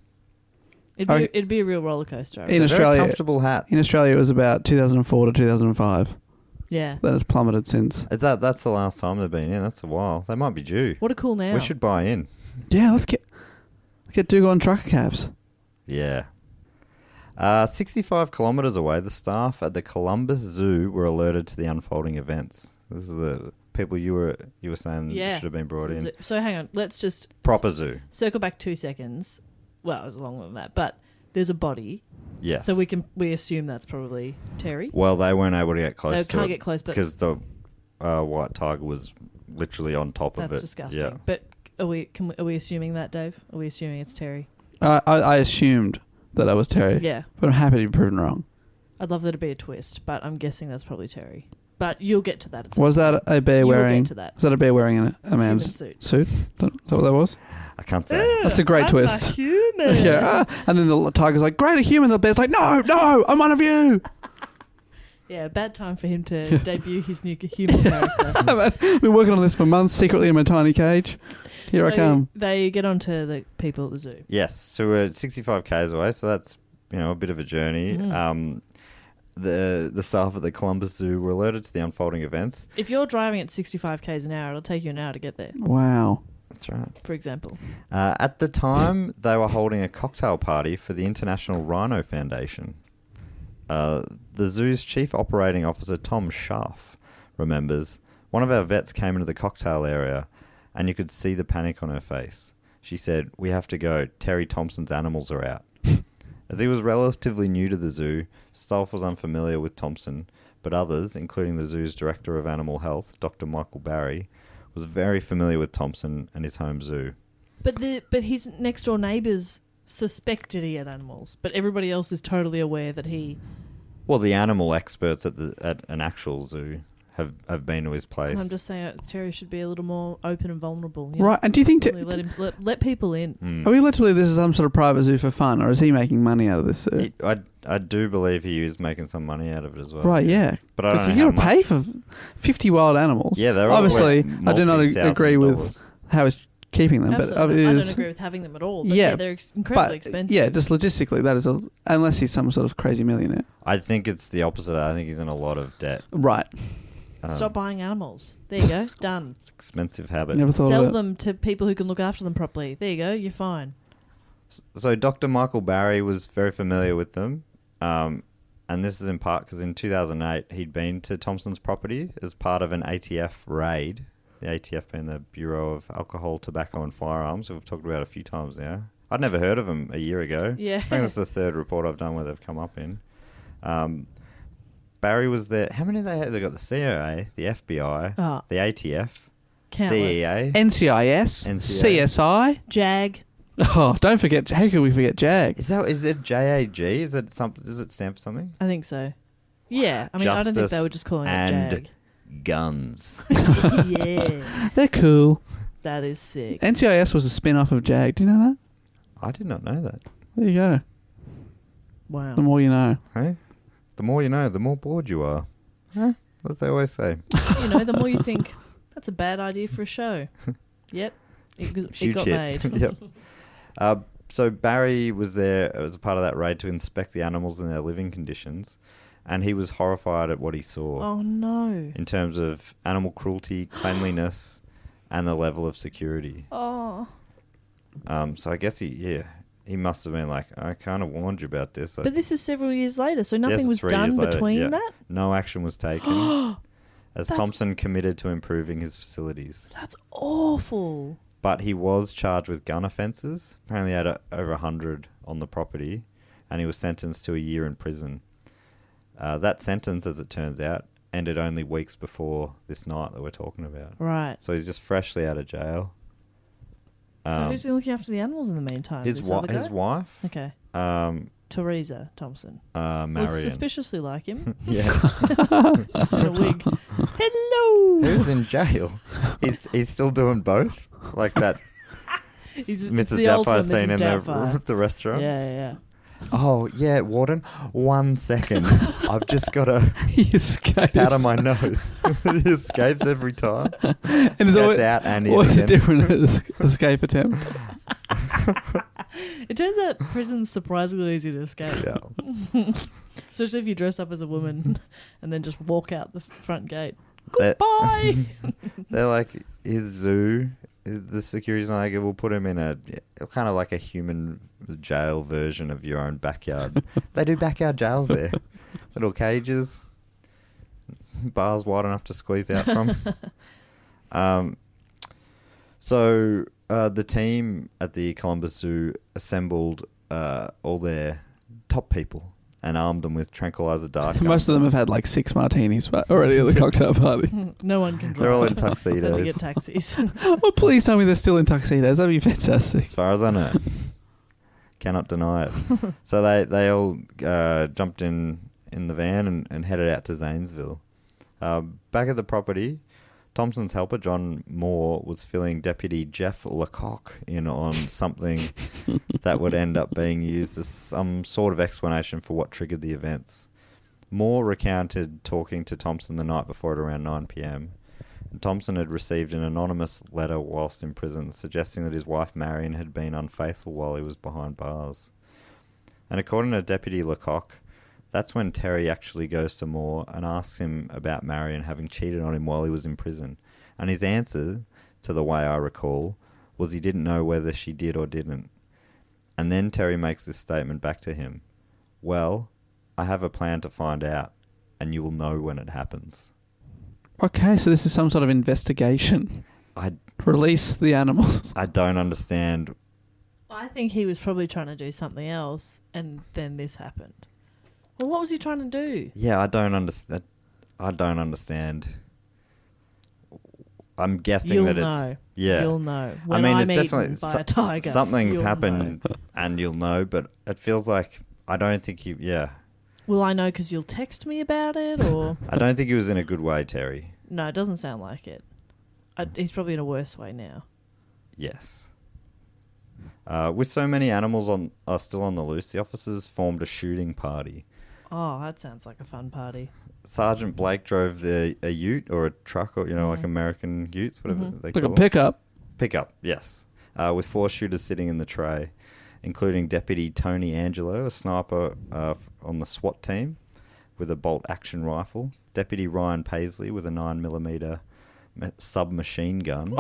It'd be a real roller coaster. I In reckon. Very Australia, comfortable hats. in Australia, it was about 2004 to 2005. Yeah. That has plummeted since. That's the last time they've been in. That's a while. They might be due. What a cool now. We should buy in. Yeah, let's get Dugon trucker caps. Yeah. 65 kilometres away, the staff at the Columbus Zoo were alerted to the unfolding events. This is the people you were saying should have been brought in. So hang on. Let's just Proper zoo. circle back 2 seconds. Well, it was longer than that, but there's a body. Yes. So we assume that's probably Terry. Well, they weren't able to get close They to can't it get close, but because the white tiger was literally on top of it. that's disgusting. Yeah. But are we assuming that, Dave? Are we assuming it's Terry? I assumed that I was Terry. Yeah. But I'm happy to be proven wrong. I'd love there to be a twist, but I'm guessing that's probably Terry. But you'll get to that. At some Was that point. a bear You will wearing? get to that. Was that a bear wearing a man's Human suit. suit? Is that what that was? I can't say. That's a great I'm twist. A human. Yeah. And then the tiger's like, "Great, a human." The bear's like, "No, I'm one of you." Yeah, bad time for him to debut his new human character. I've been working on this for months, secretly in my tiny cage. Here I So come. They get onto the people at the zoo. Yes. So we're 65 k's away. So that's a bit of a journey. Mm. The staff at the Columbus Zoo were alerted to the unfolding events. If you're driving at 65 k's an hour, it'll take you an hour to get there, Wow. That's right. for example. At the time, they were holding a cocktail party for the International Rhino Foundation. The zoo's chief operating officer, Tom Schaff, remembers, one of our vets came into the cocktail area and you could see the panic on her face. She said, "We have to go. Terry Thompson's animals are out." As he was relatively new to the zoo, staff was unfamiliar with Thompson, but others, including the zoo's director of animal health, Dr. Michael Barry, was very familiar with Thompson and his home zoo. But his next door neighbours suspected he had animals, but everybody else is totally aware that he. Well, the animal experts at an actual zoo have been to his place. And I'm just saying, Terry should be a little more open and vulnerable. You know? Right. And do you think Really let people in. are we led to believe this is some sort of private zoo for fun, or is he making money out of this zoo? I do believe he is making some money out of it as well. Right, yeah. But I Because don't you know got how to much. pay for 50 wild animals. Yeah, they're all obviously. worth I do not agree with multi-$1,000. how he's keeping them, Absolutely. but it I is. don't agree with having them at all. But Yeah, they're incredibly But expensive. yeah, just logistically, that is unless he's some sort of crazy millionaire. I think it's the opposite. I think he's in a lot of debt. Right. Stop buying animals. There you go. Done. It's an expensive habit. Never thought Sell of it. them to people who can look after them properly. There you go. You're fine. So Dr. Michael Barry was very familiar with them. And this is in part because in 2008, he'd been to Thompson's property as part of an ATF raid. The ATF being the Bureau of Alcohol, Tobacco and Firearms, who we've talked about a few times now. I'd never heard of them a year ago. Yeah. I think that's the third report I've done where they've come up in. Barry was there. How many they had? They got the CIA, the FBI, the ATF, Countless. DEA, NCIS, NCA. CSI. Jag. Oh, don't forget. How could we forget JAG? Is it JAG? Is it something? Does it stand for something? I think so. Yeah. I mean, I don't think they were just calling it and Jag. guns. Yeah. They're cool. That is sick. NCIS was a spin-off of JAG. Do you know that? I did not know that. There you go. Wow. The more you know. Hey, the more you know, the more bored you are. Huh? As they always say. You know, the more you think, that's a bad idea for a show. Yep. It Huge got hit. made. Yep. So Barry was there as a part of that raid to inspect the animals and their living conditions, and he was horrified at what he saw Oh, no. in terms of animal cruelty, cleanliness, and the level of security. Oh. So I guess he must have been like, I kind of warned you about this. But this is several years later, so nothing Yes, was 3 done years later, between yeah. that? No action was taken, as That's- Thompson committed to improving his facilities. That's awful. But he was charged with gun offences. Apparently he had over 100 on the property, and he was sentenced to a year in prison. That sentence, as it turns out, ended only weeks before this night that we're talking about. Right. So he's just freshly out of jail. So who's been looking after the animals in the meantime? His This other his guy? wife, Okay. Teresa Thompson. Marion. Looks suspiciously like him. Yeah. Just in a wig. Hello. Who's in jail? He's still doing both? Like that It's Mrs. the ultimate Doubtfire scene Mrs. in Doubtfire. the restaurant? Yeah. Oh, yeah, Warden. 1 second. I've just got to He escapes. powder my nose. He escapes every time. And it's Gets always, out and always in a different escape attempt. It turns out prison's surprisingly easy to escape. Yeah. Especially if you dress up as a woman and then just walk out the front gate. They're- Bye. They're like, his zoo, the security's not like, we'll put him in a kind of like a human jail version of your own backyard. They do backyard jails there. Little cages, bars wide enough to squeeze out from. So the team at the Columbus Zoo assembled all their top people and armed them with tranquilizer dart guns. Most of them have had like 6 martinis already at the cocktail party. No one can drive. They're all in Had to tuxedos, get taxis. Well, please tell me they're still in tuxedos. That'd be fantastic. as far as I know. Cannot deny it. So they all jumped in the van and headed out to Zanesville. Back at the property, Thompson's helper, John Moore, was filling Deputy Jeff Lecoq in on something that would end up being used as some sort of explanation for what triggered the events. Moore recounted talking to Thompson the night before at around 9 p.m. And Thompson had received an anonymous letter whilst in prison suggesting that his wife Marion had been unfaithful while he was behind bars. And according to Deputy Lecoq, that's when Terry actually goes to Moore and asks him about Marion having cheated on him while he was in prison. And his answer, to the way I recall, was he didn't know whether she did or didn't. And then Terry makes this statement back to him. Well, I have a plan to find out, and you will know when it happens. Okay, so this is some sort of investigation. Release the animals. I don't understand. I think he was probably trying to do something else, and then this happened. Well, what was he trying to do? Yeah, I don't understand. I'm guessing You'll that know. it's... Yeah. You'll know. I When mean, I'm it's eaten definitely... by a tiger. Something's you'll happened know. and you'll know, but it feels like... I don't think he... Yeah. Will I know because you'll text me about it, or... I don't think he was in a good way, Terry. No, it doesn't sound like it. He's probably in a worse way now. Yes. With so many animals are still on the loose, the officers formed a shooting party. Oh, that sounds like a fun party. Sergeant Blake drove a ute or a truck, or like American utes, whatever they Like call a it. pickup. Pickup, yes. With 4 shooters sitting in the tray, including Deputy Tony Angelo, a sniper on the SWAT team. with a bolt-action rifle, Deputy Ryan Paisley with a 9mm submachine gun.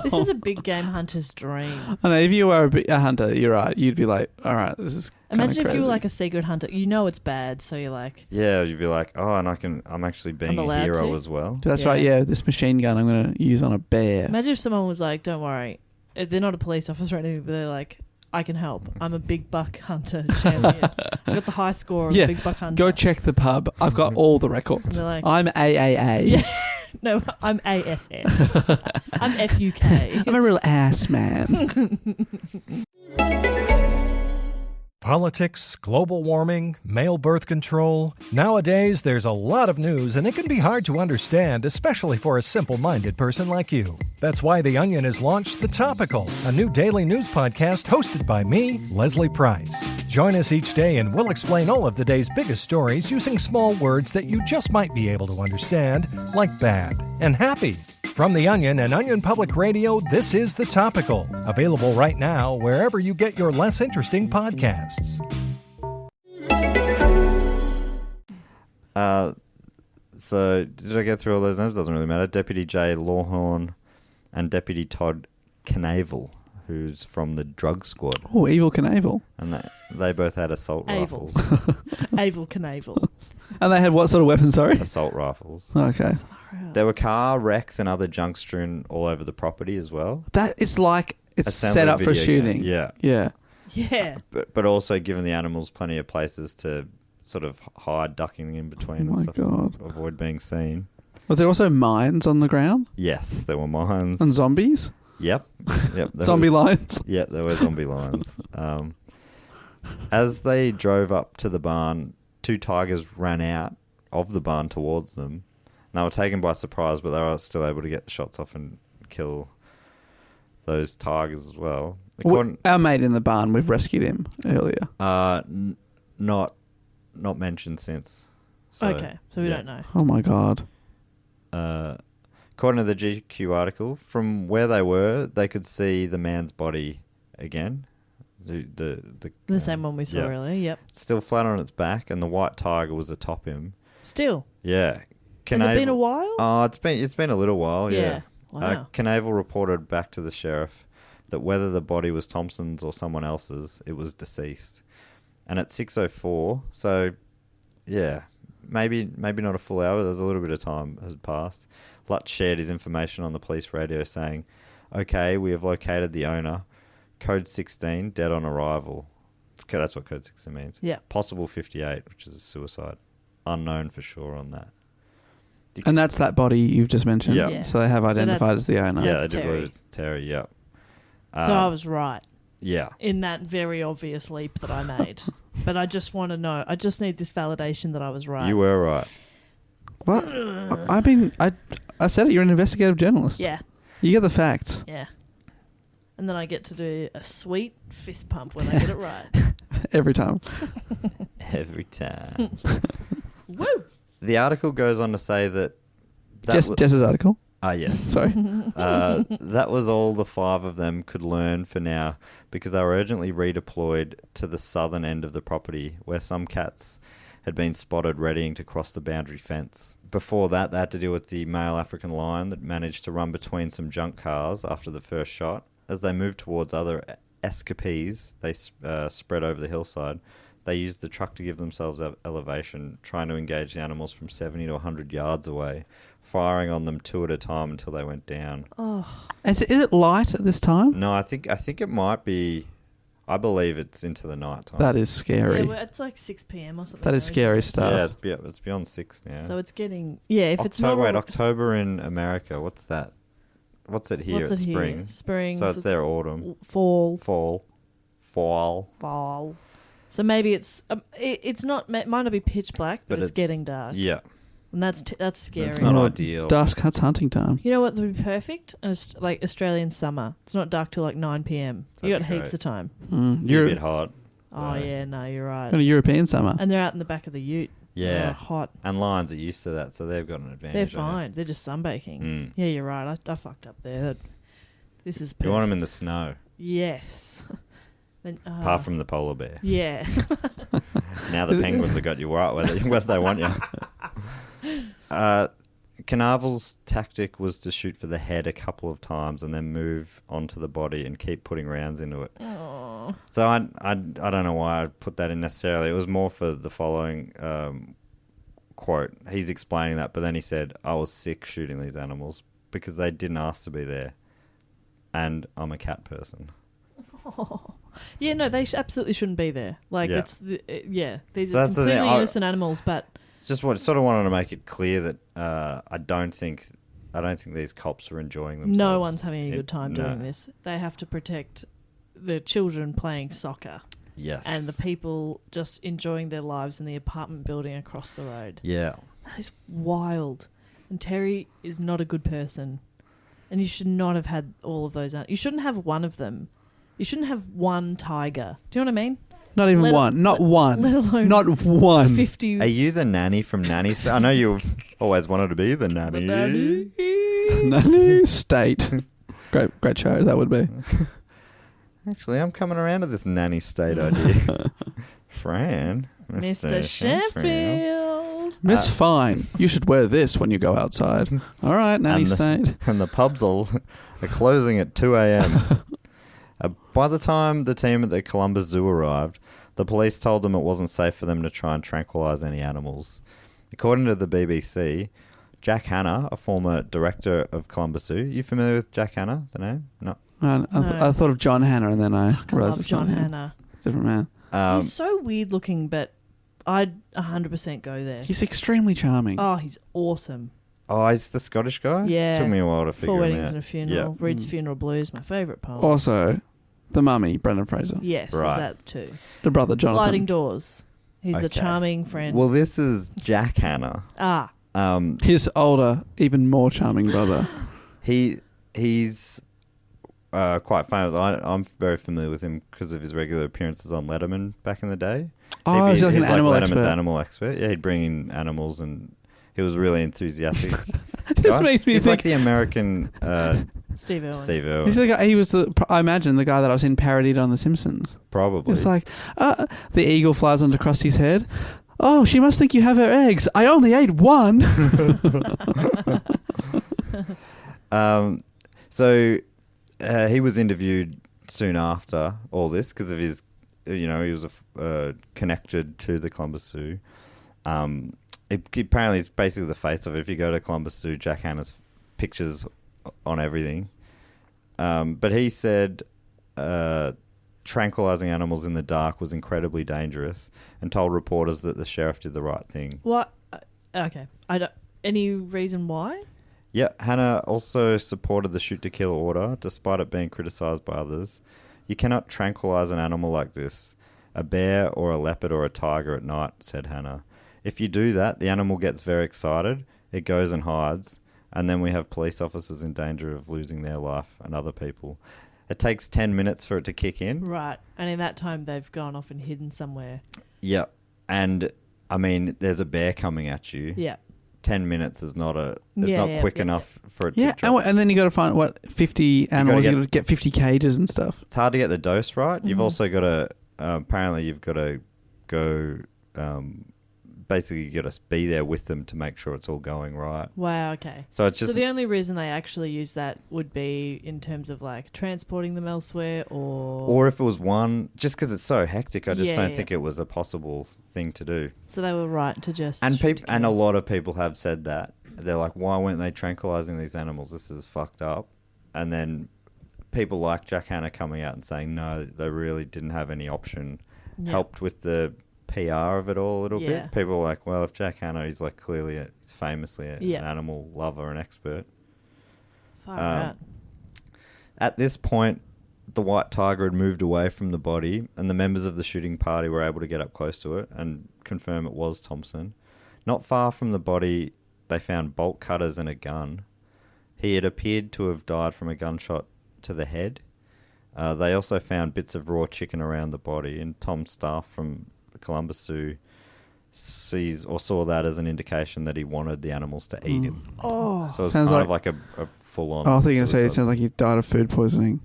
This is a big game hunter's dream. I know, if you were a hunter, you're right. You'd be like, all right, this is Imagine if crazy. you were like a secret hunter. You know it's bad, so you're like... Yeah, you'd be like, oh, and I'm actually being a allowed hero to? as well. That's right, yeah. This machine gun I'm going to use on a bear. Imagine if someone was like, don't worry, they're not a police officer or anything, but they're like, I can help. I'm a big buck hunter champion. I've got the high score of big buck hunter. Go check the pub. I've got all the records. They're like, I'm AAA. Yeah. No, I'm ASS. I'm FUK. I'm a real ass man. Politics, global warming, male birth control. Nowadays, there's a lot of news, and it can be hard to understand, especially for a simple-minded person like you. That's why The Onion has launched The Topical, a new daily news podcast hosted by me, Leslie Price. Join us each day, and we'll explain all of the day's biggest stories using small words that you just might be able to understand, like bad and happy. From The Onion and Onion Public Radio, this is The Topical, available right now wherever you get your less interesting podcasts. So, did I get through all those names? Doesn't really matter. Deputy Jay Lawhorn and Deputy Todd Knavel, who's from the drug squad. Oh, Evil Knievel. And they both had assault Avel. rifles. Avel Knavel. And they had what sort of weapons, sorry? Assault rifles. Okay. There were car wrecks and other junk strewn all over the property as well. That is like, it's Assembly set up for video shooting. game. Yeah. Yeah. Yeah. But also giving the animals plenty of places to sort of hide, ducking in between Oh my and stuff. God. Avoid being seen. Was there also mines on the ground? Yes, there were mines. And zombies? Yep. There Zombie was- lions? Yeah, there were zombie lions. As they drove up to the barn, 2 tigers ran out of the barn towards them. They were taken by surprise, but they were still able to get the shots off and kill those tigers as well. Our mate in the barn, we've rescued him earlier. Not mentioned since. So, Okay, so we yeah. don't know. Oh my God. According to the GQ article, from where they were, they could see the man's body again. The same one we saw yeah. earlier, yep. Still flat on its back, and the white tiger was atop him. Still. Yeah. Has it been a while? Oh, it's been a little while. Yeah. Wow. Knavel reported back to the sheriff that whether the body was Thompson's or someone else's, it was deceased. And at 6:04, so yeah, maybe not a full hour. There's a little bit of time has passed. Lutz shared his information on the police radio, saying, "Okay, we have located the owner. Code 16, dead on arrival." Okay, that's what code 16 means. Yeah. Possible 58, which is a suicide. Unknown for sure on that. And that's that body you've just mentioned? Yeah. Yeah. So they have So identified that's- as the owner? Yeah, That's they did believe Terry. it's Terry, yeah. So I was right Yeah. in that very obvious leap that I made. But I just want to know. I just need this validation that I was right. You were right. What? I mean, I said it, you're an investigative journalist. Yeah. You get the facts. Yeah. And then I get to do a sweet fist pump when I get it right. Every time. Every time. Woo! The article goes on to say that... Jess's article. Yes. Sorry. That was all the 5 of them could learn for now, because they were urgently redeployed to the southern end of the property, where some cats had been spotted readying to cross the boundary fence. Before that, they had to deal with the male African lion that managed to run between some junk cars after the first shot. As they moved towards other escapees, they spread over the hillside. They used the truck to give themselves elevation, trying to engage the animals from 70 to 100 yards away, firing on them 2 at a time until they went down. Oh. Is it light at this time? No, I think it might be... I believe it's into the night time. That is scary. Yeah, well, it's like 6 p.m. or something. That is isn't scary it? stuff. Yeah, it's beyond 6 now. So it's getting... Yeah, if it's not... October in America. What's that? What's it here? What's It's it spring. here? Spring. So it's their autumn. Fall. Fall. So maybe it's... it's not... Might not be pitch black, but it's getting dark. Yeah. And that's scary. It's not Oh, ideal. Dusk, that's hunting time. You know what would be perfect? Like Australian summer. It's not dark till like 9 p.m. You That'd got be heaps great. of time. You're a bit hot. Oh, yeah, no, you're right. On a European summer. And they're out in the back of the ute. Yeah. Oh, hot. And lions are used to that, so they've got an advantage. They're on it. fine. They're just sunbaking. Mm. Yeah, you're right. I fucked up there. This is perfect. You want them in the snow, Yes. Then, apart from the polar bear. Yeah. Now the penguins have got you right whether they want you. Carnarvon's tactic was to shoot for the head a couple of times and then move onto the body and keep putting rounds into it. Oh. So I don't know why I put that in necessarily. It was more for the following quote. He's explaining that, but then he said, I was sick shooting these animals because they didn't ask to be there. And I'm a cat person. Oh. Yeah, no, they absolutely shouldn't be there. Like, Yeah. these So are that's the completely thing. innocent animals, but Just sort of wanted to make it clear that I don't think these cops are enjoying themselves. no one's having a good time No. doing this. They have to protect the children playing soccer Yes. and the people just enjoying their lives in the apartment building across the road. Yeah. That is wild. And Terry is not a good person. And you should not have had all of those. You shouldn't have one of them. You shouldn't have one tiger. Do you know what I mean? Not even Let- one. Not one. Let alone Not one. 50. Are you the nanny from Nanny? I know you always wanted to be the nanny. Nanny State. Great show that would be. Actually, I'm coming around to this Nanny State idea. Fran. Mr. Sheffield. Miss Fine, you should wear this when you go outside. All right, Nanny State. And the pubs are closing at 2 a.m. By the time the team at the Columbus Zoo arrived, the police told them it wasn't safe for them to try and tranquilise any animals. According to the BBC, Jack Hanna, a former director of Columbus Zoo. You familiar with Jack Hanna, the name? No. I thought of John Hanna, and then I I realised love it's John not him. Hanna. Different man. He's so weird looking, but I'd 100% go there. He's extremely charming. Oh, he's awesome. Oh, he's the Scottish guy? Yeah. Took me a while to figure Four him Weddings out. and a Funeral. Yeah. Reed's Funeral Blues, my favourite poem. Also, the mummy, Brendan Fraser. Yes, Right. there's that too. The brother, Jonathan. Sliding Doors. He's the Okay. charming friend. Well, this is Jack Hanna. His older, even more charming brother. He's quite famous. I'm very familiar with him because of his regular appearances on Letterman back in the day. Oh, he's like an animal Letterman's expert. animal expert. Yeah, he'd bring in animals and he was really enthusiastic. This makes me He's think. like the American Steve Irwin. Steve Irwin. He's the guy. He was I imagine the guy that I've seen parodied on The Simpsons. Probably. It's like the eagle flies onto Krusty's head. Oh, she must think you have her eggs. I only ate one. So he was interviewed soon after all this because of his, he was connected to the Columbus Zoo. Apparently, it's basically the face of it. If you go to Columbus Zoo, Jack Hanna's pictures on everything. But he said tranquilizing animals in the dark was incredibly dangerous and told reporters that the sheriff did the right thing. What? Okay. I don't. Any reason why? Yeah, Hanna also supported the shoot-to-kill order, despite it being criticised by others. You cannot tranquilise an animal like this, a bear or a leopard or a tiger at night, said Hanna. If you do that, the animal gets very excited, it goes and hides, and then we have police officers in danger of losing their life and other people. It takes 10 minutes for it to kick in. Right. And in that time, they've gone off and hidden somewhere. Yeah, and, I mean, there's a bear coming at you. Yeah. 10 minutes is not Yeah, quick yeah. enough for it Yeah, to drop. and then you got to find 50 animals. You get- got to get 50 cages and stuff. It's hard to get the dose right. Mm-hmm. You've also got to apparently you've got to go basically you got to be there with them to make sure it's all going right. Wow. Okay. So it's just So the only reason they actually use that would be in terms of like transporting them elsewhere, or if it was one, just because it's so hectic, I just Yeah, don't yeah. think it was a possible thing to do. so they were right to just And shoot people to and a kill. lot of people have said that they're like, why weren't they tranquilizing these animals? This is fucked up. And then people like Jack Hanna coming out and saying no, they really didn't have any option. Yeah. Helped with the PR of it all a little Yeah. bit. People are like, well, if Jack Hanna, he's like clearly, he's famously Yeah. an animal lover and expert. Far out. Um, At this point, the white tiger had moved away from the body, and the members of the shooting party were able to get up close to it and confirm it was Thompson. Not far from the body, they found bolt cutters and a gun. He had appeared to have died from a gunshot to the head. They also found bits of raw chicken around the body, and Tom Staff from Columbus Zoo saw that as an indication that he wanted the animals to eat him. Oh. So it's Sounds kind of like a full-on. Oh, I thought you were going to say it suicide. sounds like you died of food poisoning.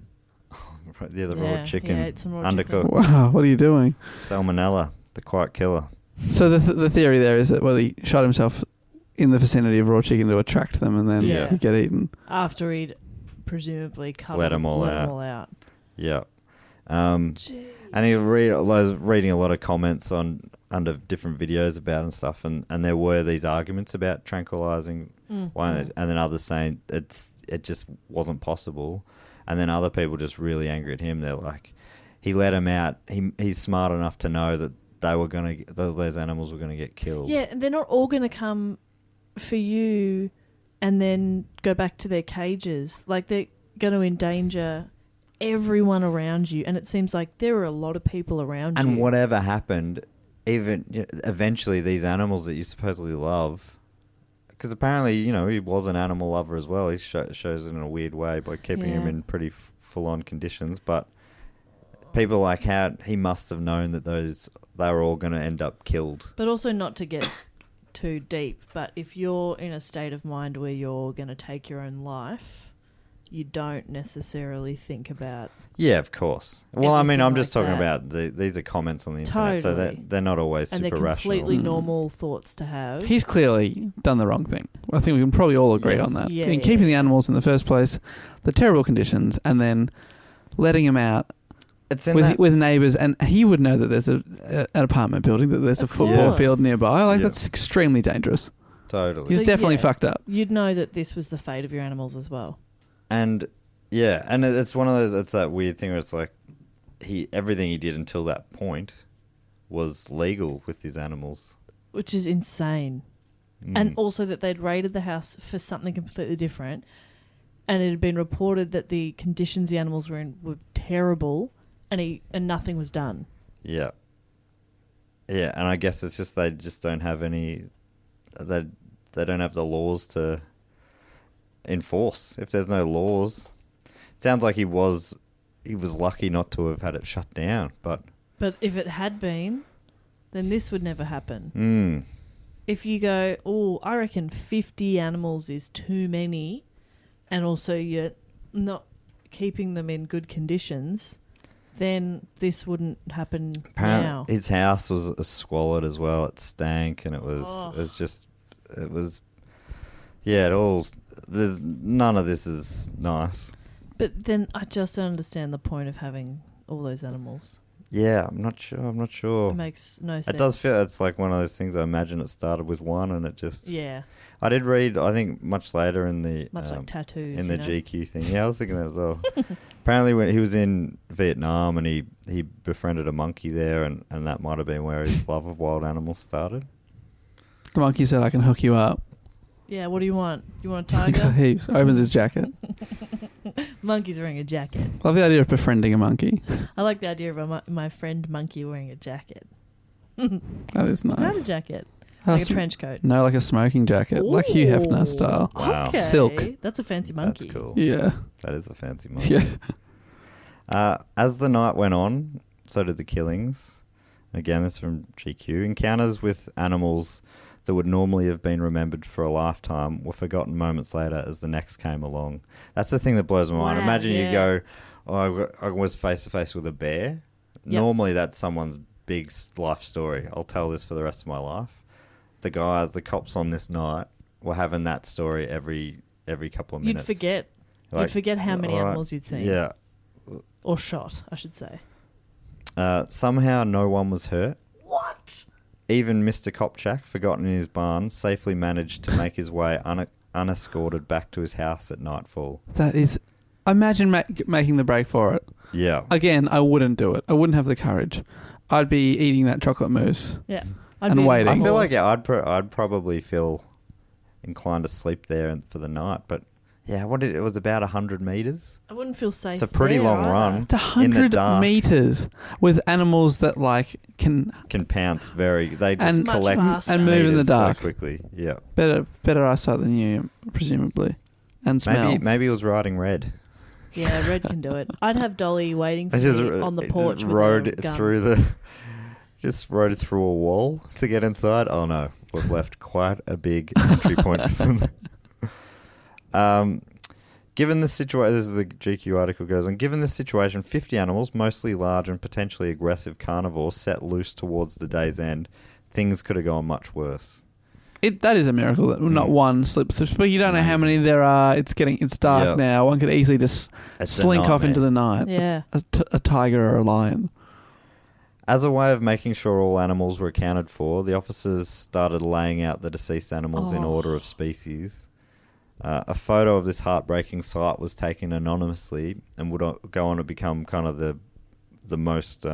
Yeah, the raw chicken. he ate some raw Undercooked. Wow, what are you doing? Salmonella. The quiet killer. So the theory there is that he shot himself in the vicinity of raw chicken to attract them, and then Yeah. he'd get eaten. After he'd presumably Let 'em all let 'em out. all out. Yeah. And I was reading a lot of comments under different videos about it and stuff, and there were these arguments about tranquilizing one, and then others saying it just wasn't possible, and then other people just really angry at him. They're like, he let him out. He's smart enough to know that those animals were gonna get killed. Yeah, and they're not all going to come for you and then go back to their cages. Like, they're going to endanger everyone around you, and it seems like there are a lot of people around you. And whatever happened, eventually these animals that you supposedly love, because apparently, he was an animal lover as well. He shows it in a weird way by keeping him in pretty full-on conditions. But people like how he must have known that they were all going to end up killed. But also, not to get too deep, but if you're in a state of mind where you're going to take your own life, you don't necessarily think about... Yeah, of course. Well, I mean, I'm just like talking that. about these are comments on the internet, so they're not always and super they're rational. completely normal thoughts to have. He's clearly done the wrong thing. I think we can probably all agree on that. Yeah, Keeping the animals in the first place, the terrible conditions, and then letting them out It's in with neighbours, and he would know that there's an apartment building, that there's a football course. field nearby. Like, Yeah. that's extremely dangerous. Totally. He's So, definitely yeah. fucked up. You'd know that this was the fate of your animals as well. And it's one of those. It's that weird thing where it's like everything he did until that point was legal with his animals. Which is insane. And also that they'd raided the house for something completely different, and it had been reported that the conditions the animals were in were terrible, and nothing was done. Yeah. Yeah, and I guess it's just they just don't have any. They don't have the laws to enforce. If there's no laws, it sounds like he was lucky not to have had it shut down. But if it had been, then this would never happen. If you go, I reckon 50 animals is too many, and also you're not keeping them in good conditions, then this wouldn't happen now. his house was squalid as well. It stank, and it was none of this is nice. But then I just don't understand the point of having all those animals. Yeah, I'm not sure. It makes no sense. It does feel it's like one of those things. I imagine it started with one, and it just. Yeah. I did read. I think much later in the Much like tattoos. in the GQ thing. Yeah, I was thinking that as well. Apparently, when he was in Vietnam, and he befriended a monkey there, and that might have been where his love of wild animals started. The monkey said, "I can hook you up." Yeah, what do you want? You want a I got tiger? heaps. Opens his jacket. Monkey's wearing a jacket. Love the idea of befriending a monkey. I like the idea of my friend monkey wearing a jacket. That is Not a nice. jacket. How Like a sm- trench coat. No, like a smoking jacket, like Hugh Hefner Ooh. style. Wow. Okay. Silk. That's a fancy monkey. That's cool. Yeah, That is a fancy monkey. yeah. As the night went on, so did the killings. Again, this is from GQ. Encounters with animals that would normally have been remembered for a lifetime were forgotten moments later as the next came along. That's the thing that blows my mind. Wow, Imagine yeah. you go, I was face to face with a bear. Yep. Normally that's someone's big life story. I'll tell this for the rest of my life. The cops on this night were having that story every couple of You'd minutes. forget. Like, You'd forget how many all right, animals you'd seen. Yeah. Or shot, I should say. Somehow no one was hurt. What? Even Mr. Kopchak, forgotten in his barn, safely managed to make his way unescorted back to his house at nightfall. That is. Imagine making the break for it. Yeah. Again, I wouldn't do it. I wouldn't have the courage. I'd be eating that chocolate mousse. Yeah. And waiting. I feel like I'd probably feel inclined to sleep there for the night, but yeah, it was about 100 meters. I wouldn't feel safe. It's a pretty there long either. run. It's in the 100 dark. meters with animals that can Pounce they just And- collect Much faster. and move in the meters dark. so quickly. Yeah. better eyesight than you, presumably, and smell. Maybe it was riding red. Yeah, Red can do it. I'd have Dolly waiting for I just me on the it porch just with rode a gun. rode through a wall to get inside. Oh no, we've left quite a big entry point. Given the situation, this is the GQ article goes on. Given the situation, 50 animals, mostly large and potentially aggressive carnivores, set loose towards the day's end. Things could have gone much worse. That is a miracle that not one slips through. But you don't know how many there are. It's dark now. One could easily just slink off into the night. Yeah. A tiger or a lion. As a way of making sure all animals were accounted for, the officers started laying out the deceased animals in order of species. A photo of this heartbreaking sight was taken anonymously and would go on to become kind of the most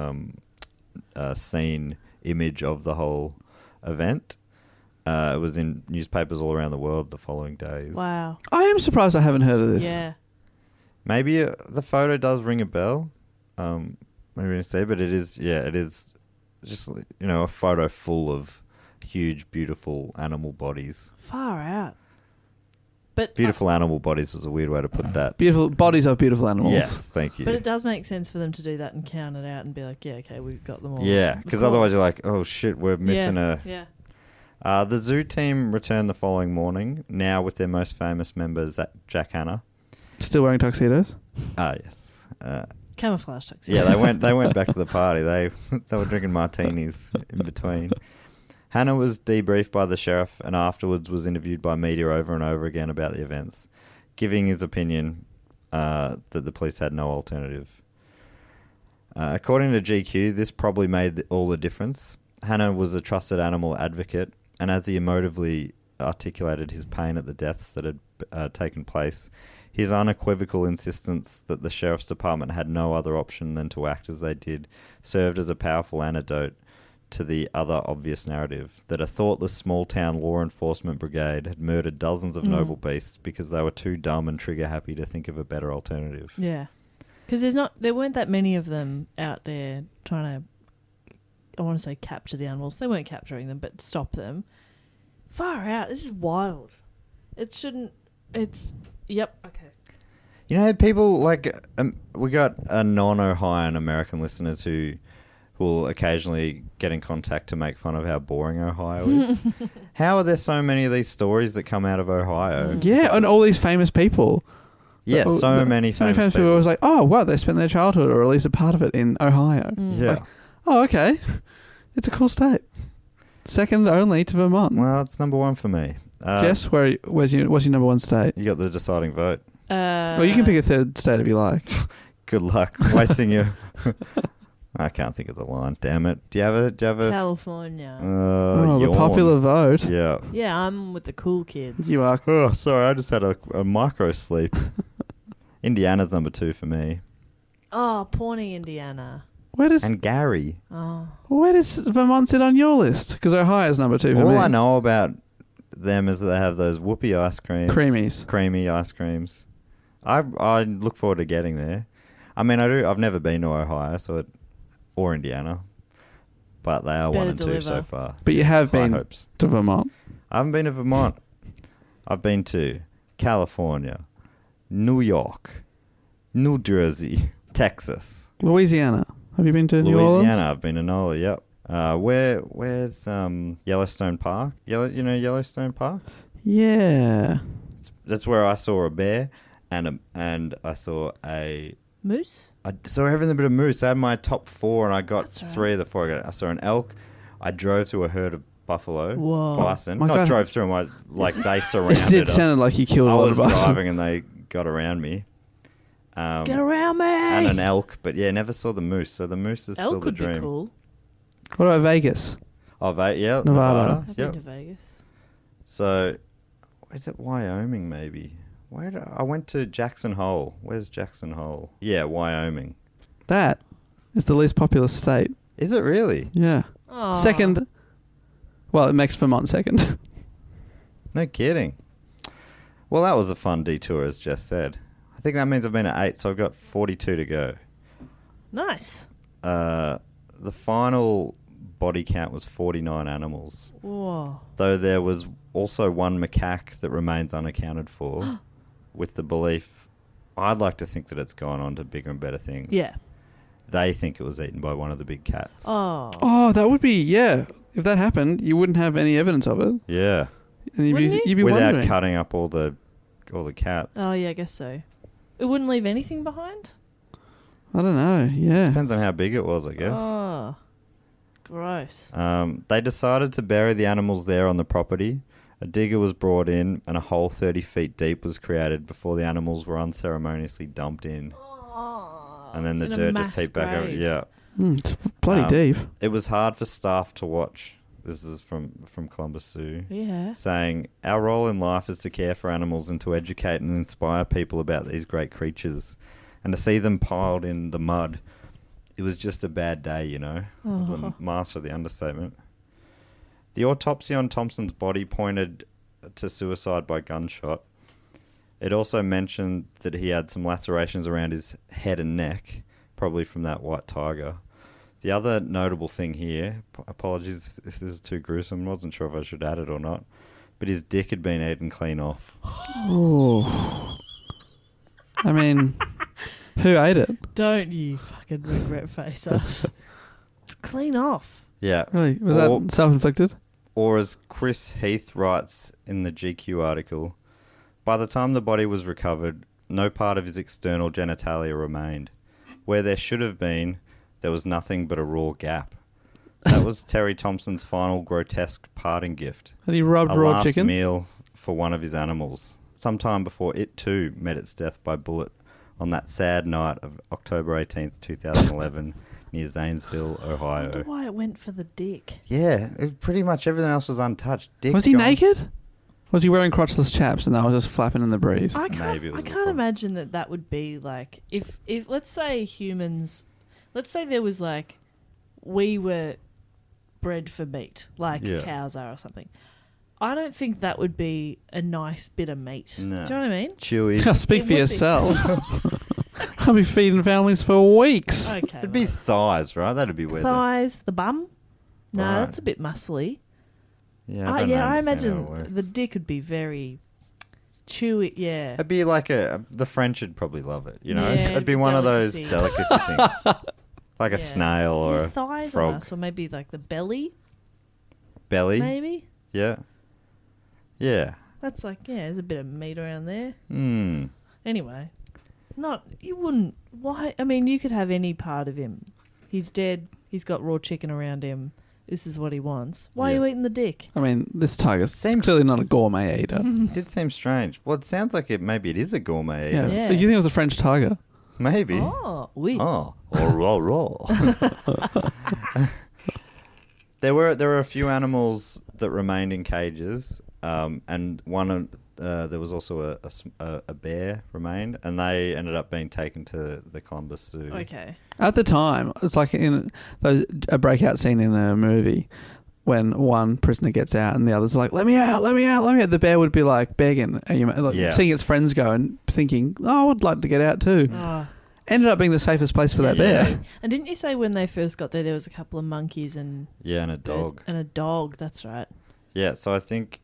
seen image of the whole event. It was in newspapers all around the world the following days. Wow. I am surprised I haven't heard of this. Yeah. Maybe the photo does ring a bell. Maybe I say, but it is just, a photo full of huge, beautiful animal bodies. Far out. But beautiful animal bodies was a weird way to put that. Beautiful bodies of beautiful animals. Yes, thank you. But it does make sense for them to do that and count it out and be like, yeah, okay, we've got them all. Yeah, because otherwise you're like, oh shit, we're missing a... Yeah. The zoo team returned the following morning, now with their most famous member, Jack Hanna. Still wearing tuxedos? Yes. Camouflage tuxedo. Yeah, they went back to the party. They were drinking martinis in between. Hannah was debriefed by the sheriff and afterwards was interviewed by media over and over again about the events, giving his opinion that the police had no alternative. According to GQ, this probably made all the difference. Hannah was a trusted animal advocate, and as he emotively articulated his pain at the deaths that had taken place, his unequivocal insistence that the sheriff's department had no other option than to act as they did served as a powerful antidote to the other obvious narrative that a thoughtless small-town law enforcement brigade had murdered dozens of noble beasts because they were too dumb and trigger-happy to think of a better alternative. Yeah. Because there weren't that many of them out there trying to, I want to say capture the animals. They weren't capturing them, but stop them. Far out. This is wild. It shouldn't, yep, okay. People like, we got a non-Ohioan American listeners who will occasionally get in contact to make fun of how boring Ohio is. How are there so many of these stories that come out of Ohio? Yeah, and all these famous people. Yes, so many famous people. I was like, oh, wow, they spent their childhood or at least a part of it in Ohio. Yeah. Like, oh, okay. It's a cool state. Second only to Vermont. Well, it's number one for me. Jess, what's your number one state? You got the deciding vote. Well, you can pick a third state if you like. Good luck. Wasting your... I can't think of the line. Damn it. Do you have a... California. The popular vote. Yeah. Yeah, I'm with the cool kids. You are. Oh, sorry. I just had a micro sleep. Indiana's number 2 for me. Oh, Pawnee, Indiana. And Gary. Oh. Where does Vermont sit on your list? Because Ohio's number 2 for me. All I know about them is that they have those whoopee ice creams. Creamies. Creamy ice creams. I look forward to getting there. I mean, I've never been to Ohio, or Indiana, but they are Better 1 and 2 deliver. so far. But you have High been hopes. to Vermont. I haven't been to Vermont. I've been to California, New York, New Jersey, Texas, Louisiana. Have you been to New Orleans? Louisiana. I've been to NOLA. Yep. Where's Yellowstone Park? Yellowstone Park? Yeah. That's where I saw a bear and I saw a Moose? I saw everything but a moose. I had my top 4 and I got That's right. 3 of the 4. I saw an elk. I drove through a herd of buffalo. Whoa. Bison. My Not God. drove through them. They surrounded It us. sounded like you killed a I lot was of bison. driving and they got around me. Get around me! And an elk, but yeah, never saw the moose. So the moose is still Elk the would dream. be cool. What about Vegas? Oh, yeah, Nevada. I've Yep. been to Vegas. So, is it Wyoming? Maybe. I went to Jackson Hole. Where's Jackson Hole? Yeah, Wyoming. That is the least populous state. Is it really? Yeah. Aw. Second. Well, it makes Vermont second. No kidding. Well, that was a fun detour, as Jess said. I think that means I've been at 8, so I've got 42 to go. Nice. The final body count was 49 animals. Whoa. Though there was also one macaque that remains unaccounted for, with the belief, I'd like to think that it's gone on to bigger and better things. Yeah. They think it was eaten by one of the big cats. Oh. Oh, that would be, yeah. If that happened, you wouldn't have any evidence of it. Yeah. And Wouldn't you? you'd be Without wondering. cutting up all the cats. Oh, yeah, I guess so. It wouldn't leave anything behind? I don't know. Yeah. Depends on how big it was, I guess. Oh, gross. They decided to bury the animals there on the property. A digger was brought in and a hole 30 feet deep was created before the animals were unceremoniously dumped in. And then the In a dirt mass just heaped back over. grave. Yeah. It's bloody deep. It was hard for staff to watch. This is from Columbus Zoo. Yeah. Saying, our role in life is to care for animals and to educate and inspire people about these great creatures. And to see them piled in the mud, it was just a bad day, you know. The master of the understatement. The autopsy on Thompson's body pointed to suicide by gunshot. It also mentioned that he had some lacerations around his head and neck, probably from that white tiger. The other notable thing here, apologies if this is too gruesome, I wasn't sure if I should add it or not, but his dick had been eaten clean off. Oh. I mean, who ate it? Don't you fucking regret face us. Clean off. Yeah. Really? Was that self-inflicted? Or as Chris Heath writes in the GQ article, by the time the body was recovered, no part of his external genitalia remained. Where there should have been, there was nothing but a raw gap. That was Terry Thompson's final grotesque parting gift. Had he rubbed A raw last chicken? meal for one of his animals. Sometime before it too met its death by bullet on that sad night of October 18th, 2011, near Zanesville, I wonder Ohio. why it went for the dick. Yeah, pretty much everything else was untouched. Dick Was he gone. naked? Was he wearing crotchless chaps and that was just flapping in the breeze? I Maybe it was the can't problem. imagine that would be like if let's say humans, let's say there was like we were bred for meat, like Yeah. cows are or something. I don't think that would be a nice bit of meat. No. Do you know what I mean? Chewy. Speak It for would be. yourself. I'll be feeding families for weeks. Okay. It'd be well, thighs, right? That'd be weird. thighs, the bum. No, Right. that's a bit muscly. Yeah, I don't I understand how it imagine works. the dick would be very chewy. Yeah. It'd be like the French would probably love it, you know? Yeah, It'd be one of those delicacy. delicacy things. Like a Yeah. snail or Yeah, a thighs frog. are nice, or maybe like the belly. belly. Maybe Yeah. Yeah. that's like there's a bit of meat around there. Hmm. Anyway, you wouldn't. Why? I mean, you could have any part of him. He's dead. He's got raw chicken around him. This is what he wants. Why are Yeah. you eating the dick? I mean, this tiger's Seems- clearly not a gourmet eater. It did seem strange. Well, it sounds like maybe it is a gourmet Yeah. eater. Yeah. You think it was a French tiger? Maybe. Oh, oui. Oh, raw. There were a few animals that remained in cages, and there was also a bear remained, and they ended up being taken to the Columbus Zoo. Okay. At the time, it's like a breakout scene in a movie when one prisoner gets out and the others are like, let me out, let me out, let me out. The bear would be like begging, Yeah. seeing its friends go and thinking, oh, I would like to get out too. Oh, Ended up being the safest place for that bear. And didn't you say when they first got there was a couple of monkeys and Yeah, and a dog. and a dog? That's right. Yeah, so I think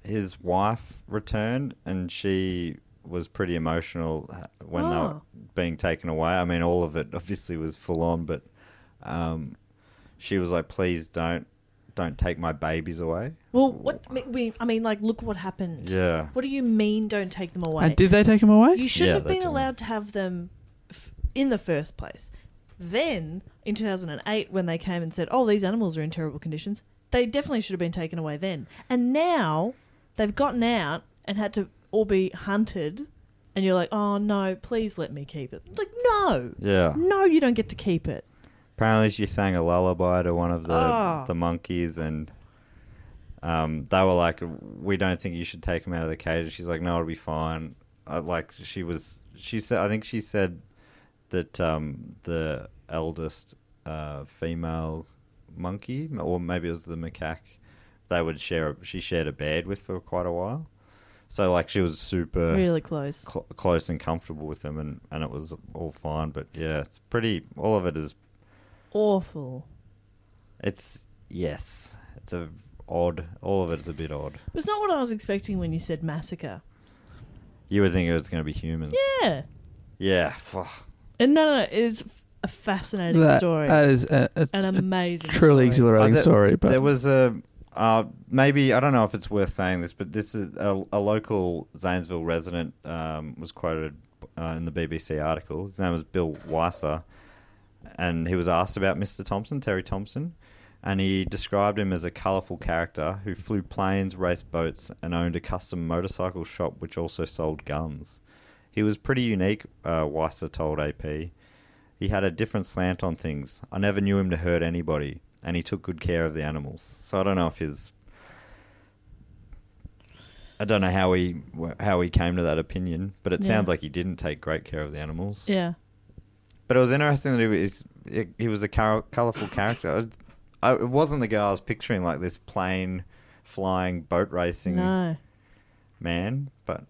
his wife returned, and she was pretty emotional when they were Oh. being taken away. I mean, all of it obviously was full on, but she was like, "Please don't take my babies away." Well, what I mean, like, look what happened. Yeah. What do you mean? Don't take them away. And did they take him away? You shouldn't Yeah, have they been took 'em. allowed to have them in the first place. Then, in 2008, when they came and said, oh, these animals are in terrible conditions, they definitely should have been taken away then. And now, they've gotten out and had to all be hunted, and you're like, oh, no, please let me keep it. Like, no. Yeah. No, you don't get to keep it. Apparently, she sang a lullaby to one of the monkeys, and they were like, "We don't think you should take him out of the cage." She's like, "No, it'll be fine." She said that the eldest female monkey, or maybe it was the macaque, she shared a bed with for quite a while. So like she was super Really close. close and comfortable with them, and it was all fine. But yeah, it's pretty. All of it is. Awful. It's odd. All of it is a bit odd. It was not what I was expecting when you said massacre. You would think it was going to be humans. Yeah. Yeah. And no, it's a fascinating story. That is an amazing truly story. exhilarating story. But There was maybe, I don't know if it's worth saying this, but this is a local Zanesville resident was quoted in the BBC article. His name was Bill Weiser, and he was asked about Mr. Thompson, Terry Thompson, and he described him as a colourful character who flew planes, raced boats, and owned a custom motorcycle shop which also sold guns. He was pretty unique, Weiser told AP. He had a different slant on things. I never knew him to hurt anybody, and he took good care of the animals. So I don't know if I don't know how he came to that opinion, but it sounds like he didn't take great care of the animals. Yeah. But it was interesting that he was a colourful character. It wasn't the guy I was picturing, like this plane flying boat racing man. But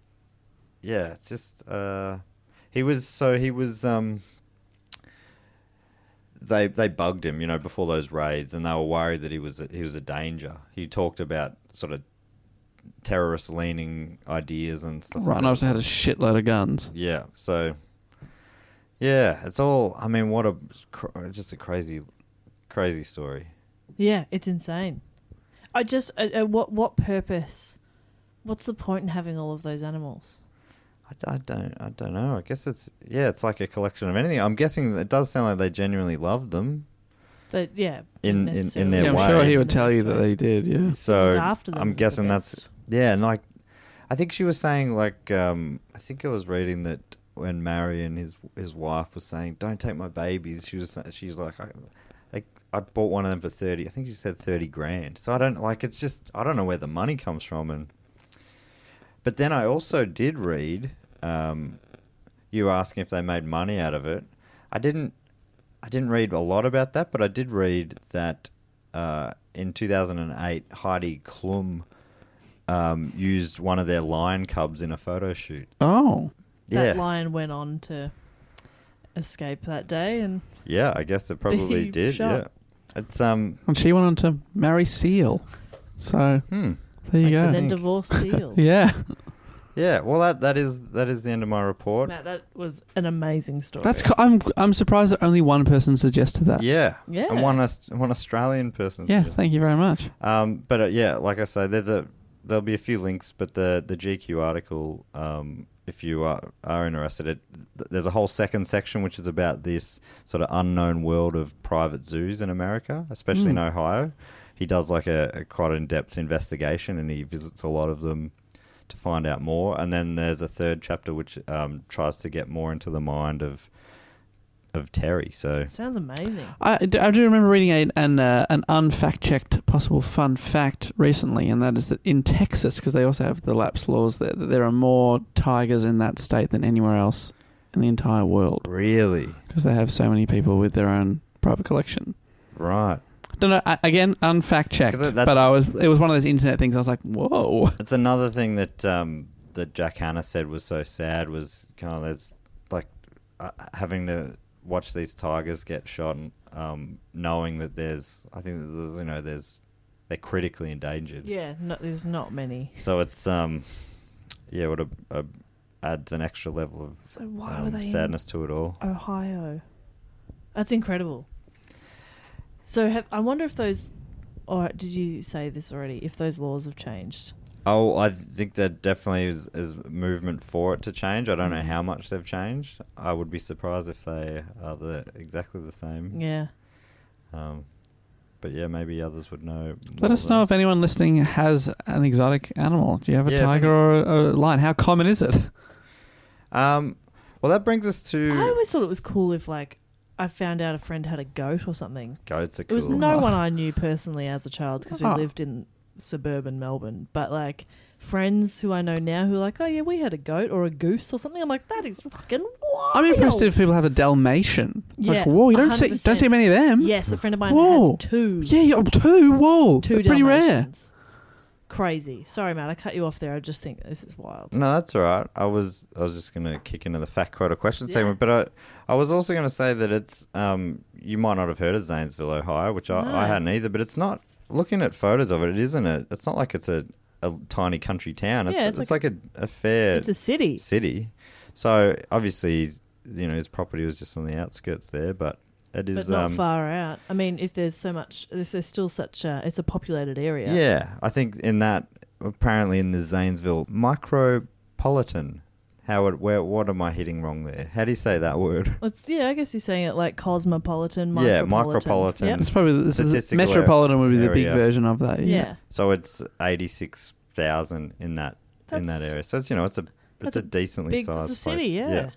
yeah, it's just he was. They bugged him, before those raids, and they were worried that he was a danger. He talked about sort of terrorist-leaning ideas and stuff. Right, and I also had a shitload of guns. Yeah, so yeah, it's all. I mean, just a crazy story. Yeah, it's insane. I just what purpose? What's the point in having all of those animals? I don't know. I guess it's like a collection of anything. I'm guessing it does sound like they genuinely loved them. But in their Yeah, I'm way. sure he would tell you that they did. Yeah. So Look after them I'm is guessing the that's best. and like I think she was saying like I think I was reading that when Marion his wife was saying don't take my babies, she's like I bought one of them for 30. I think she said 30 grand. So I don't know where the money comes from. But then I also did read you asking if they made money out of it. I didn't read a lot about that, but I did read that in 2008 Heidi Klum used one of their lion cubs in a photo shoot. Oh. That lion went on to escape that day, and yeah, I guess it probably did. shot. Yeah, it's And she went on to marry Seal. So there you go. and then divorce Seal. Yeah. yeah. Well, that is the end of my report. Matt, that was an amazing story. I'm surprised that only one person suggested that. Yeah, Yeah. and one Australian person. Yeah, suggested. thank you very much. But yeah, like I say, there'll be a few links, but the GQ article, if you are interested, there's a whole second section which is about this sort of unknown world of private zoos in America, especially in Ohio. He does like a quite in-depth investigation, and he visits a lot of them to find out more. And then there's a third chapter which tries to get more into the mind of Terry. So Sounds amazing. I do remember reading an unfact-checked possible fun fact recently, and that is that in Texas, because they also have the lapse laws there, that there are more tigers in that state than anywhere else in the entire world. really, Because they have so many people with their own private collection. right. I don't know. Again, unfact-checked. 'Cause But it was one of those internet things. I was like, whoa. It's another thing that Jack Hanna said was so sad was kind of there's like having to watch these tigers get shot, and knowing that they're critically endangered. Yeah, there's not many. So it's what adds an extra level of So why were they sadness to it all. in Ohio? That's incredible. So I wonder if those, or did you say this already? If those laws have changed? Oh, I think there definitely is movement for it to change. I don't know how much they've changed. I would be surprised if they are exactly the same. Yeah. But yeah, maybe others would know. Let us know if anyone listening has an exotic animal. Do you have a Yeah, tiger or a lion? How common is it? Well, that brings us to I always thought it was cool if, like, I found out a friend had a goat or something. goats are It cool. was no one I knew personally as a child because we Oh. lived in suburban Melbourne. But, like, friends who I know now who are like, oh, yeah, we had a goat or a goose or something. I'm like, that is fucking wild. I'm impressed if people have a Dalmatian. Yeah, Like, whoa, you don't see 100%. many of them. Yes, a friend of mine Whoa. has two. Yeah, two. Whoa. Two They're pretty rare. Dalmatians. Crazy. Sorry, Matt, I cut you off there. I just think this is wild. No, that's all right. I was just going to kick into the fact quote or question segment, but I was also going to say that it's you might not have heard of Zanesville, Ohio, which I hadn't either. But it's not. Looking at photos of it, it's not like it's a tiny country town. It's like a fair. It's a city. So obviously, his property was just on the outskirts there, but it is But not far out. I mean, if there's still such it's a populated area. Yeah, I think apparently in the Zanesville micropolitan What am I hitting wrong there? How do you say that word? I guess you're saying it like cosmopolitan, Yeah, micropolitan. micropolitan. It's probably Statistical metropolitan would be the big area. version of that. Yeah. So it's 86,000 in that area. So it's it's a decently big sized city, place.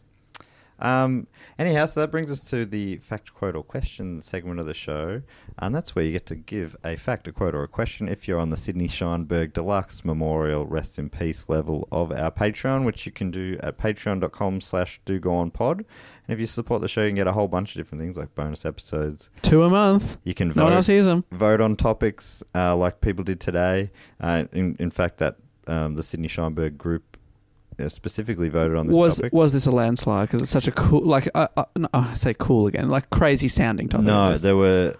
Anyhow, so that brings us to the fact, quote, or question segment of the show, and that's where you get to give a fact, a quote, or a question if you're on the Sydney Scheinberg Deluxe Memorial Rest in Peace level of our Patreon, which you can do at patreon.com/dogoonpod. And if you support the show, you can get a whole bunch of different things like bonus episodes. 2 a month. You can No one else hears them. vote on topics like people did today. In fact, that the Sydney Scheinberg group specifically voted on this topic. Was this a landslide? Because it's such a cool, like, I say cool again, like crazy sounding topic. No, it was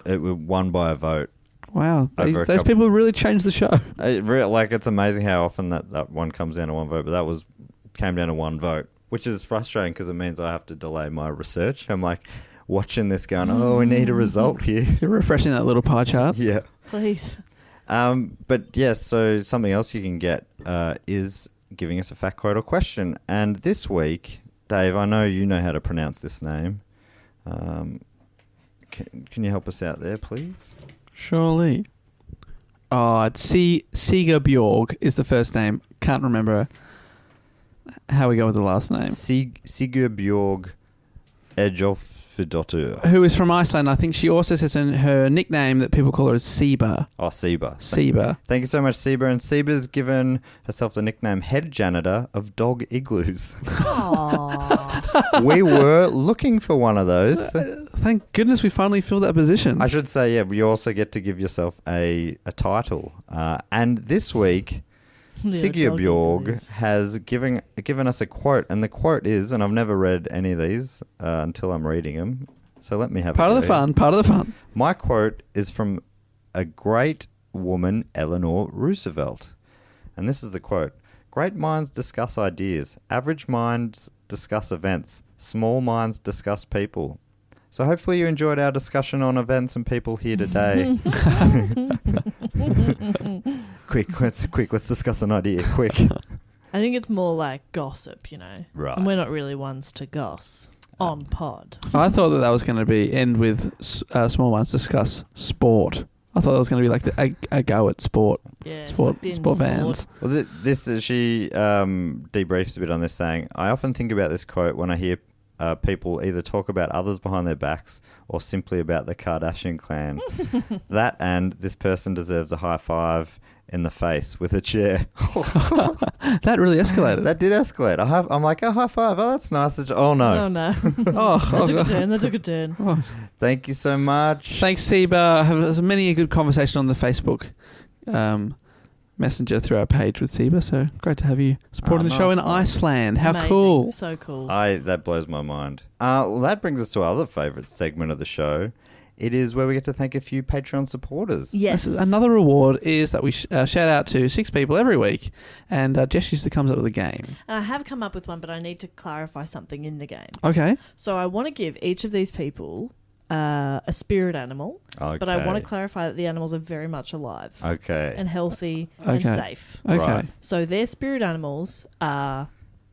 won by a vote. Wow, Over a those couple- people really changed the show. It's amazing how often that one comes down to one vote, but that came down to one vote, which is frustrating because it means I have to delay my research. I'm like watching this going, we need a result here. You're refreshing that little pie chart. Yeah. Please. But yes, so something else you can get is giving us a fact, quote, or question. And this week, Dave, I know you know how to pronounce this name. Can you help us out there, please? Surely. Oh, it's Siga Bjorg is the first name. Can't remember how we go with the last name. Sigurd Bjorg Ejolfsdottir. Who is from Iceland. I think she also says in her nickname that people call her as Seba. Oh, Seba. Seba. Thank you so much, Seba. And Seba's given herself the nickname Head Janitor of Dog Igloos. Aww. We were looking for one of those. Thank goodness we finally filled that position. I should say, you also get to give yourself a title. And this week, Sigurd Bjorg has given us a quote, and the quote is, and I've never read any of these until I'm reading them, so let me have part of the fun. My quote is from a great woman, Eleanor Roosevelt, and this is the quote: "Great minds discuss ideas, average minds discuss events, small minds discuss people." So hopefully you enjoyed our discussion on events and people here today. Quick, let's discuss an idea, quick. I think it's more like gossip, Right. And we're not really ones to goss on pod. I thought that was going to end with small minds discuss sport. I thought that was going to be like a go at sport. Yeah, Sport vans. Well, she debriefs a bit on this, saying, "I often think about this quote when I hear people either talk about others behind their backs or simply about the Kardashian clan. That and this person deserves a high five in the face with a chair." That really escalated. That did escalate. I'm like, a high five. Oh, that's nice. Oh, no. Oh, no. That took a turn. Oh. Thank you so much. Thanks, Seba. Have many a good conversation on the Facebook Messenger through our page with Seba. So great to have you supporting the show in Iceland. How Amazing. cool. So cool. That blows my mind. Well, that brings us to our other favourite segment of the show. It is where we get to thank a few Patreon supporters. Yes. Another reward is that we shout out to 6 people every week, and Jess usually comes up with a game. I have come up with one, but I need to clarify something in the game. Okay. So I want to give each of these people a spirit animal, but I want to clarify that the animals are very much alive. Okay. And healthy and safe. Okay. Right. So their spirit animals are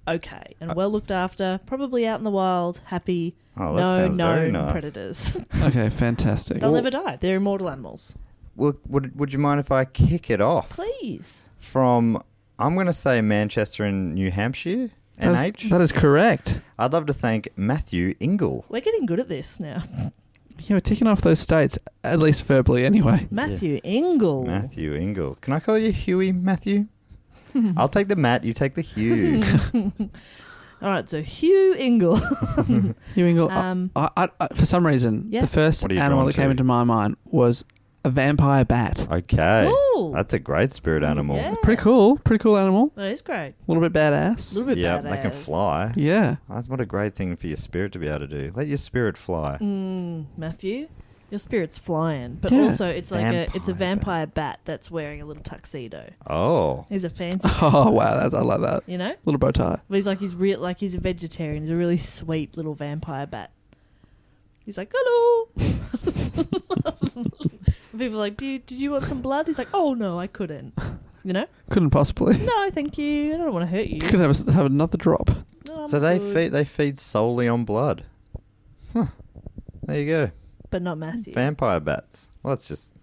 okay and well looked after, probably out in the wild, happy, that no sounds very known nice. predators. Okay, fantastic. They'll never die. They're immortal animals. Well, would you mind if I kick it off? Please. From, I'm going to say Manchester in New Hampshire, NH. That is correct. I'd love to thank Matthew Ingle. We're getting good at this now. Yeah, we're ticking off those states, at least verbally anyway. Matthew Ingle. Matthew Ingle. Can I call you Huey, Matthew? I'll take the Matt, you take the Hugh. All right, so Hugh Ingle. Hugh Ingle, I, for some reason, Yeah. the first What are you animal drawn that came to? into my mind was a vampire bat. Okay. Cool. That's a great spirit animal. Yeah. Pretty cool animal. That is great. A little bit badass. A little bit Yeah, badass. they can fly. Yeah. That's what a great thing for your spirit to be able to do. Let your spirit fly. Matthew, your spirit's flying, but Yeah. also it's like it's a Vampire vampire bat that's wearing a little tuxedo. Oh. He's a fancy, Oh, wow, I like that. you know. Little bow tie. But he's a vegetarian. He's a really sweet little vampire bat. He's like, hello. People are like, did you want some blood? He's like, oh no, I couldn't. You know? Couldn't possibly. No, thank you. I don't want to hurt you. Could have another drop. No, So they feed solely on blood. Huh. There you go. But not Matthew. Vampire bats. Well, that's just,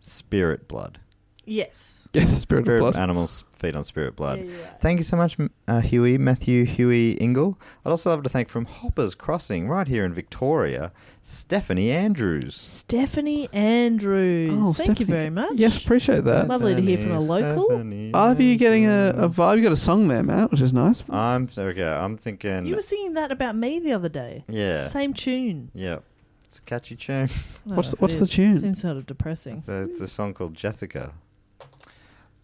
spirit blood. Yes. Yeah, the spirit of blood. Animals feed on spirit blood. Yeah, you're right. Thank you so much, Matthew Huey Ingle. I'd also love to thank from Hoppers Crossing right here in Victoria, Stephanie Andrews. Stephanie Andrews. Oh, Thank you very much. Yes, appreciate that. Lovely to hear from a local. Are you getting a vibe? You got a song there, Matt, which is nice. I'm thinking. You were singing that about me the other day. Yeah. Same tune. Yeah. It's a catchy tune. What's the tune? Seems sort of depressing. It's a song called Jessica.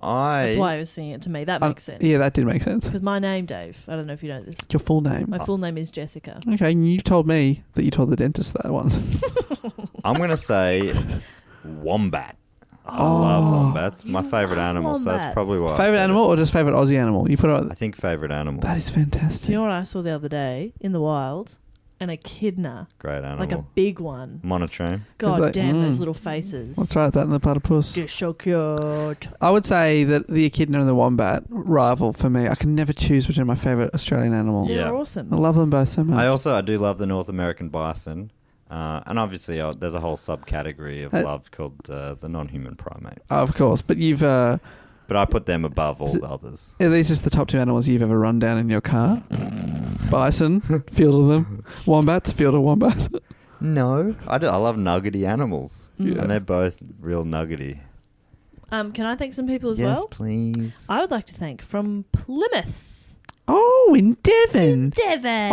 That's why I was singing it to me. That makes sense. Yeah, that did make sense. Because my name, Dave, I don't know if you know this. Your full name. My full name is Jessica. Okay, and you told me that you told the dentist that once. I'm going to say wombat. I love wombats. My favourite animal, so that's probably why. Favourite animal or just favourite Aussie animal? You put it. I think favourite animal. That is fantastic. Do you know what I saw the other day in the wild? An echidna. Great animal. Like a big one. Monotone. God damn, those little faces. What's right, that and the platypus. Just so cute. I would say that the echidna and the wombat rival for me. I can never choose between my favourite Australian animal. Yeah. They're awesome. I love them both so much. I do love the North American bison. And obviously there's a whole subcategory of love called the non-human primates. Of course, but you've... but I put them above all the others. Are these just the top two animals you've ever run down in your car? Bison, field of them. Wombats, field of wombats. No. I love nuggety animals. Yeah. And they're both real nuggety. Can I thank some people as yes, well? please. I would like to thank from Plymouth. Oh, in Devon. Devon.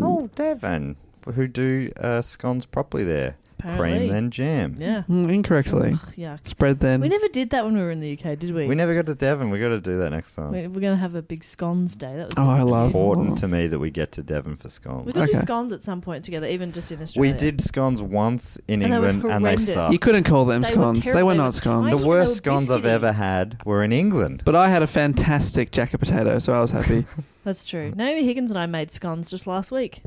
Oh, Devon. Who do scones properly there. Apparently. Cream then jam. Yeah. Incorrectly. Ugh, yuck. Spread then. We never did that when we were in the UK, did we? We never got to Devon. We got to do that next time. We're going to have a big scones day. That was I love Important to me that we get to Devon for scones. We could do Okay. scones at some point together, even just in Australia. We did scones once in And they were England and they horrendous. sucked. You couldn't call them They were scones. terrible. They were They not were scones. tiny. The They worst were scones I've biscuity. ever had were in England. But I had a fantastic jacket potato, so I was happy. That's true. Naomi Higgins and I made scones just last week.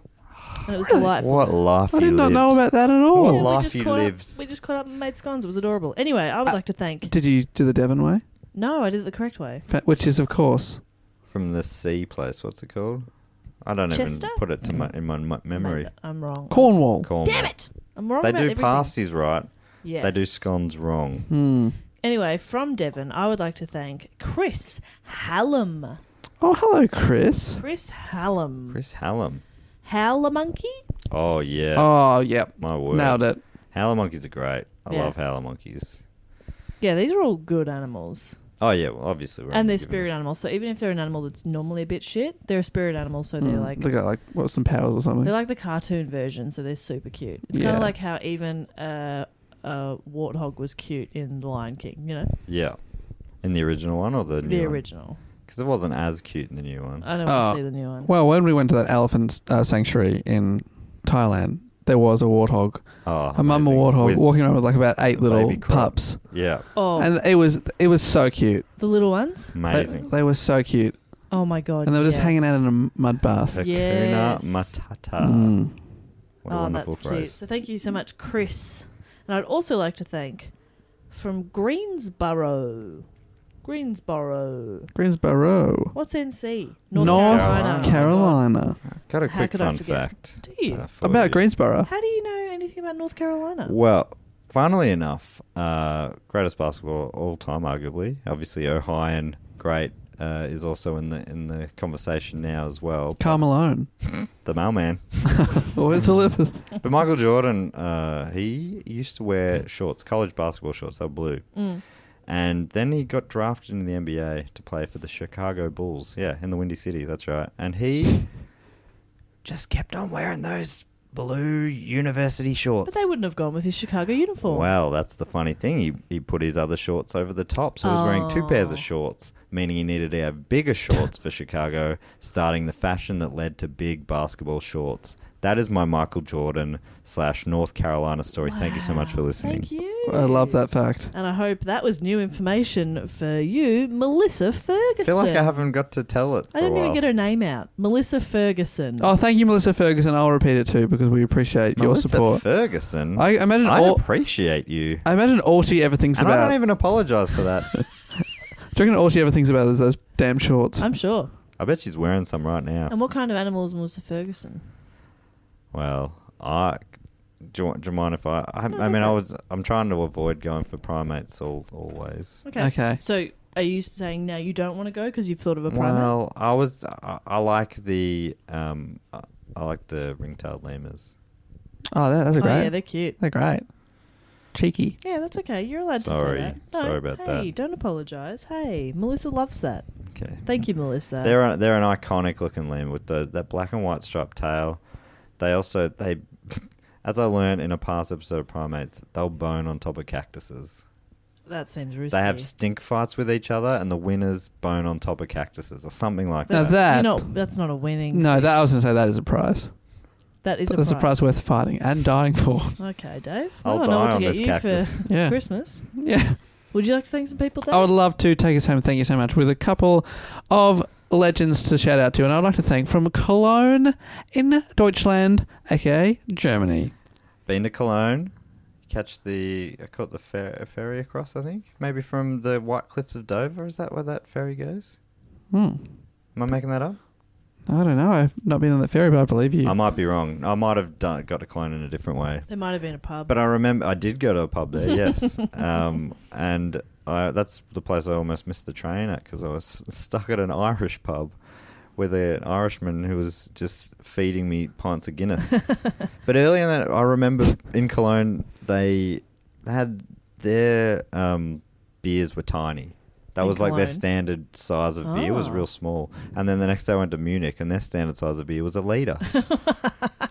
And it was delightful. What life I you did not lived. know about that at all. What Yeah, life we just you caught lives. up. We just caught up and made scones. It was adorable. Anyway, I would like to thank... Did you do the Devon way? No, I did it the correct way. Which is, of course... From the sea place, what's it called? I don't Chester? even put it in my memory. Mate, I'm wrong. Cornwall. Damn it! I'm wrong They about do everything. pasties right. Yes. They do scones wrong. Anyway, from Devon, I would like to thank Chris Hallam. Oh, hello, Chris. Chris Hallam. Chris Hallam. Howler monkey? Oh, yeah. Oh, yep. My word. Nailed it. Howler monkeys are great. I Yeah. love howler monkeys. Yeah, these are all good animals. Oh, yeah. Well, obviously. We're And only they're giving spirit it- animals. So even if they're an animal that's normally a bit shit, they're a spirit animal. So they're like... They got like some powers or something. They're like the cartoon version, so they're super cute. It's kind Yeah. of like how even a warthog was cute in The Lion King, you know? Yeah. In the original one or the new The one? original. Because it wasn't as cute in the new one. I don't want to see the new one. Well, when we went to that elephant sanctuary in Thailand, there was a warthog, Oh, a mama amazing. warthog, With walking around with like about 8 little baby crab. pups, Yeah. Oh, and it was so cute. the little ones? Amazing. They were so cute, Oh my God. and they were just yes. hanging out in a mud bath. Hakuna Yes. Matata. What a Oh, wonderful that's cute. phrase. So thank you so much, Chris. And I'd also like to thank from Greensboro. Greensboro, What's NC? North Carolina. Carolina. Got a How quick could I fun forget? fact. Do you? for About you. Greensboro. How do you know anything about North Carolina? Well, funnily enough, greatest basketball all time, arguably. Obviously, Ohio great is also in the conversation now as well. Karl Malone. The mailman. Always delivers. But Michael Jordan, he used to wear shorts, college basketball shorts. They were blue. And then he got drafted into the NBA to play for the Chicago Bulls. Yeah, in the Windy City. That's right. And he just kept on wearing those blue university shorts. But they wouldn't have gone with his Chicago uniform. Well, that's the funny thing. He put his other shorts over the top, so he was wearing 2 pairs of shorts, meaning he needed to have bigger shorts for Chicago, starting the fashion that led to big basketball shorts. That is my Michael Jordan / North Carolina story. Thank you so much for listening. Thank you. I love that fact. And I hope that was new information for you, Melissa Ferguson. I feel like I haven't got to tell it for I didn't a while. even get her name out. Melissa Ferguson. Oh, thank you, Melissa Ferguson. I'll repeat it too because we appreciate your Melissa support. Ferguson? I imagine I all. appreciate you. I imagine all she ever thinks And I about. don't even apologise for that. Do you reckon all she ever thinks about is those damn shorts? I'm sure. I bet she's wearing some right now. And what kind of animal is Melissa Ferguson? Well, do you mind if I'm trying to avoid going for primates always. Okay. So are you saying now you don't want to go because you've thought of a primate? Well, I like the ring-tailed lemurs. Oh, that's great. Oh, yeah, they're cute. They're great. Cheeky. Yeah, that's okay. You're allowed Sorry. to say that. No, Sorry about that. Hey, don't apologise. Hey, Melissa loves that. Okay. Thank you, Melissa. They're an iconic looking lemur with that black and white striped tail. They as I learned in a past episode of Primates, they'll bone on top of cactuses. That seems risky. They have stink fights with each other, and the winners bone on top of cactuses or something like Now that. That's not a winning. No, I was going to say that is a prize. That is That's a prize worth fighting and dying for. Okay, Dave. I'll I die know what to on get this you cactus. for Yeah. Christmas. Yeah. Would you like to thank some people, Dave? I would love to take us home. Thank you so much with a couple of legends to shout out to, and I would like to thank from Cologne in Deutschland, aka Germany. Been to Cologne, caught the ferry across. I think maybe from the White Cliffs of Dover. Is that where that ferry goes? Am I making that up? I don't know. I've not been on the ferry, but I believe you. I might be wrong. I might have got to Cologne in a different way. There might have been a pub. But I remember I did go to a pub there, yes. And that's the place I almost missed the train at because I was stuck at an Irish pub with an Irishman who was just feeding me pints of Guinness. But earlier in that, I remember in Cologne, they had their beers were tiny. That was like their standard size of beer was real small. And then the next day I went to Munich and their standard size of beer was a litre.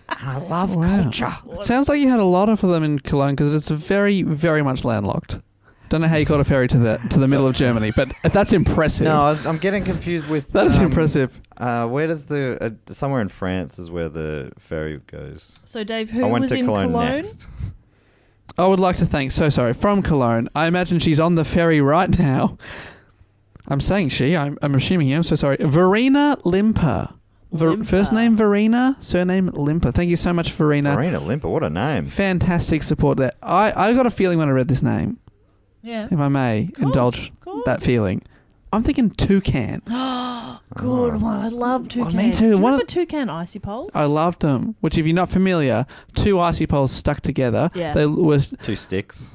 I love culture. It sounds like you had a lot of them in Cologne because it's very, very much landlocked. Don't know how you caught a ferry to the middle of Germany, but that's impressive. No, I'm getting confused with... That is impressive. Where does somewhere in France is where the ferry goes. So, Dave, who I went was to in Cologne Cologne? next. I would like to thank, from Cologne. I imagine she's on the ferry right now. I'm saying I'm assuming I'm so sorry. Verena Limper. First name Verena, surname Limper. Thank you so much, Verena. Verena Limper, what a name. Fantastic support there. I got a feeling when I read this name, yeah, if I may indulge that feeling. I'm thinking toucan. Good one. I love toucans. Me too. Do you remember toucan icy poles? I loved them. Which, if you're not familiar, two icy poles stuck together. Yeah. They were Two sticks.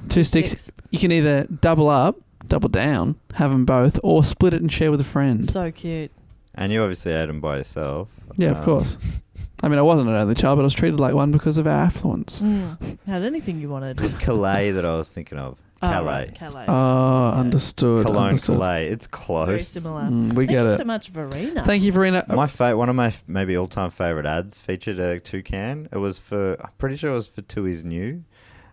You can either double up, double down, have them both, or split it and share with a friend. So cute. And you obviously ate them by yourself. Yeah, of course. I mean, I wasn't an only child, but I was treated like one because of our affluence. Had anything you wanted. It was Calais that I was thinking of. Calais. Right, Calais. Oh, understood. Cologne, understood. Calais. It's close. Very similar. We get Thank you it. so much, Verena. Thank you, Verena. One of my maybe all-time favorite ads featured a toucan. It was I'm pretty sure it was for Tui's New,